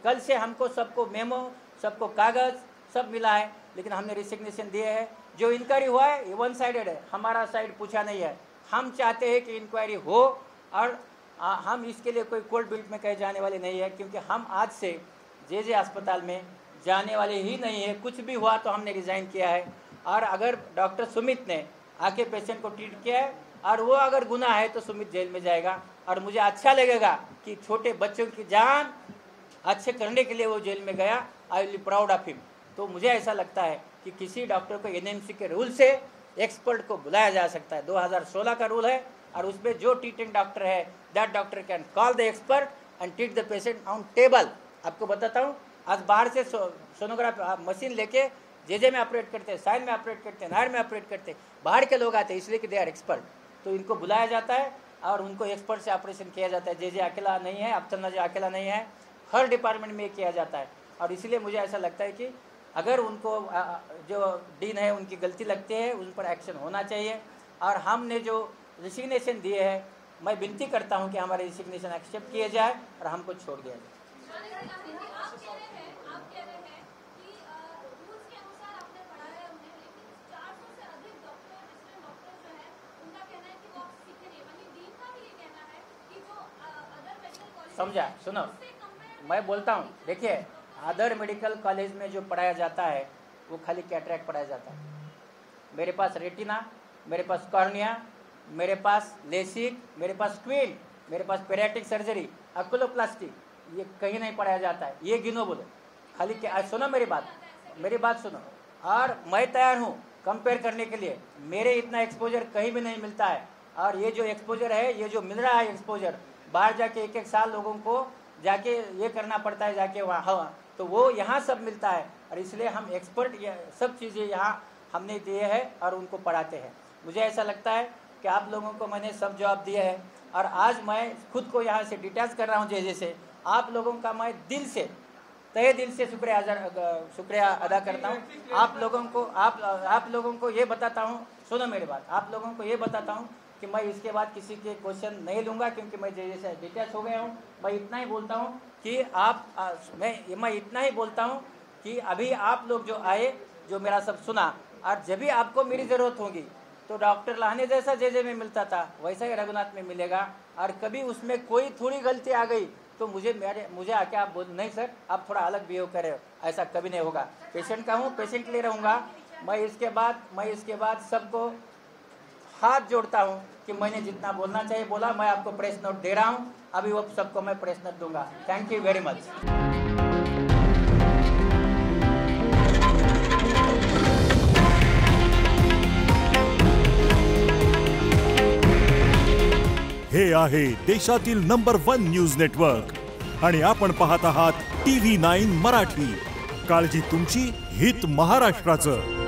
कल से हमको सबको मेमो, सबको कागज़ सब मिला है, लेकिन हमने रिसिग्नेशन दिए है। जो इंक्वायरी हुआ है ये 1 साइडेड है, हमारा साइड पूछा नहीं है। हम चाहते हैं कि इंक्वायरी हो, और हम इसके लिए कोई कोर्ट बिल्ट में कहे जाने वाले नहीं है, क्योंकि हम आज से जे अस्पताल में जाने वाले ही नहीं है। कुछ भी हुआ तो हमने रिज़ाइन किया है, और अगर डॉक्टर सुमित ने आके पेशेंट को ट्रीट किया है और वो अगर गुनाह है तो सुमित जेल में जाएगा। और मुझे अच्छा लगेगा कि छोटे बच्चों की जान अच्छे करने के लिए वो जेल में गया, I will be proud of him. तो मुझे ऐसा लगता है कि किसी डॉक्टर को एनएमसी के रूल से एक्सपर्ट को बुलाया जा सकता है। 2016 का रूल है, और उसमें जो ट्रीटिंग डॉक्टर है that doctor can call the expert end treat the patient on table. आपको बताता हूँ, आज बाहर से सोनोग्राफ मशीन लेके जे में ऑपरेट करते हैं, साइन में ऑपरेट करते हैं, नायर में ऑपरेट करते हैं, बाहर के लोग आते हैं इसलिए कि दे आर एक्सपर्ट। तो इनको बुलाया जाता है और उनको एक्सपर्ट से ऑपरेशन किया जाता है। जे अकेला नहीं है, ऑप्थेल्मोलॉजी अकेला नहीं है, हर डिपार्टमेंट में किया जाता है। और इसलिए मुझे ऐसा लगता है कि अगर उनको जो डीन है उनकी गलती लगती है, उन पर एक्शन होना चाहिए। और हमने जो रिसिग्नेशन दिए हैं, मैं विनती करता हूं कि हमारे रिसिग्नेशन एक्सेप्ट किए जाए और हमको छोड़ दिया जाए। समझा? सुनो, मैं बोलता हूँ, देखिए अदर मेडिकल कॉलेज में जो पढ़ाया जाता है वो खाली कैटरेक्ट पढ़ाया जाता है। मेरे पास रेटिना मेरे पास कॉर्निया, मेरे पास लेसिक, मेरे पास स्क्वीन, मेरे पास पेरियाट्रिक सर्जरी, अकुलोप्लास्टी, ये कहीं नहीं पढ़ाया जाता है। ये गिनो बोलो, खाली क्या, सुनो मेरी बात सुनो। और मैं तैयार हूँ कंपेयर करने के लिए। मेरे इतना एक्सपोजर कहीं भी नहीं मिलता है, और ये जो एक्सपोजर है, ये जो मिल रहा है एक्सपोजर, बाहर जाके एक साल लोगों को जाके ये करना पड़ता है, जाके वहाँ, तो वो यहाँ सब मिलता है। और इसलिए हम एक्सपर्ट सब चीज़ें यहाँ हमने दिए हैं और उनको पढ़ाते हैं। मुझे ऐसा लगता है कि आप लोगों को मैंने सब जवाब दिए हैं, और आज मैं खुद को यहाँ से डिटैच कर रहा हूँ जैसे आप लोगों का मैं दिल से, तहे दिल से शुक्रिया अदा करता हूँ। आप लोगों को ये बताता हूँ, सुनो मेरी बात, आप लोगों को ये बताता हूँ कि मैं इसके बाद किसी के क्वेश्चन नहीं लूँगा, क्योंकि मैं जैसे डिटैच हो गया हूँ। मैं इतना ही बोलता हूँ कि मैं इतना ही बोलता हूँ कि अभी आप लोग जो आए, जो मेरा सब सुना, और जब भी आपको मेरी ज़रूरत होगी तो डॉक्टर लाहने जैसा जे में मिलता था वैसा ही रघुनाथ में मिलेगा। और कभी उसमें कोई थोड़ी गलती आ गई तो मुझे आके आप बोल, नहीं सर आप थोड़ा अलग बिहेव करें, ऐसा कभी नहीं होगा। पेशेंट का हूँ, पेशेंट के लिए रहूँगा। मैं इसके बाद सबको हाथ जोड़ता हूँ कि मैंने जितना बोलना चाहिए बोला। मैं आपको प्रेस नोट दे रहा हूँ, अभी वो सबको मैं प्रेस नोट दूंगा। Thank you very much. हे आहे देशातील नंबर 1 न्यूज नेटवर्क आणि आपण पाहत आहात TV9 मराठी। काळजी तुमची, हित महाराष्ट्राचं।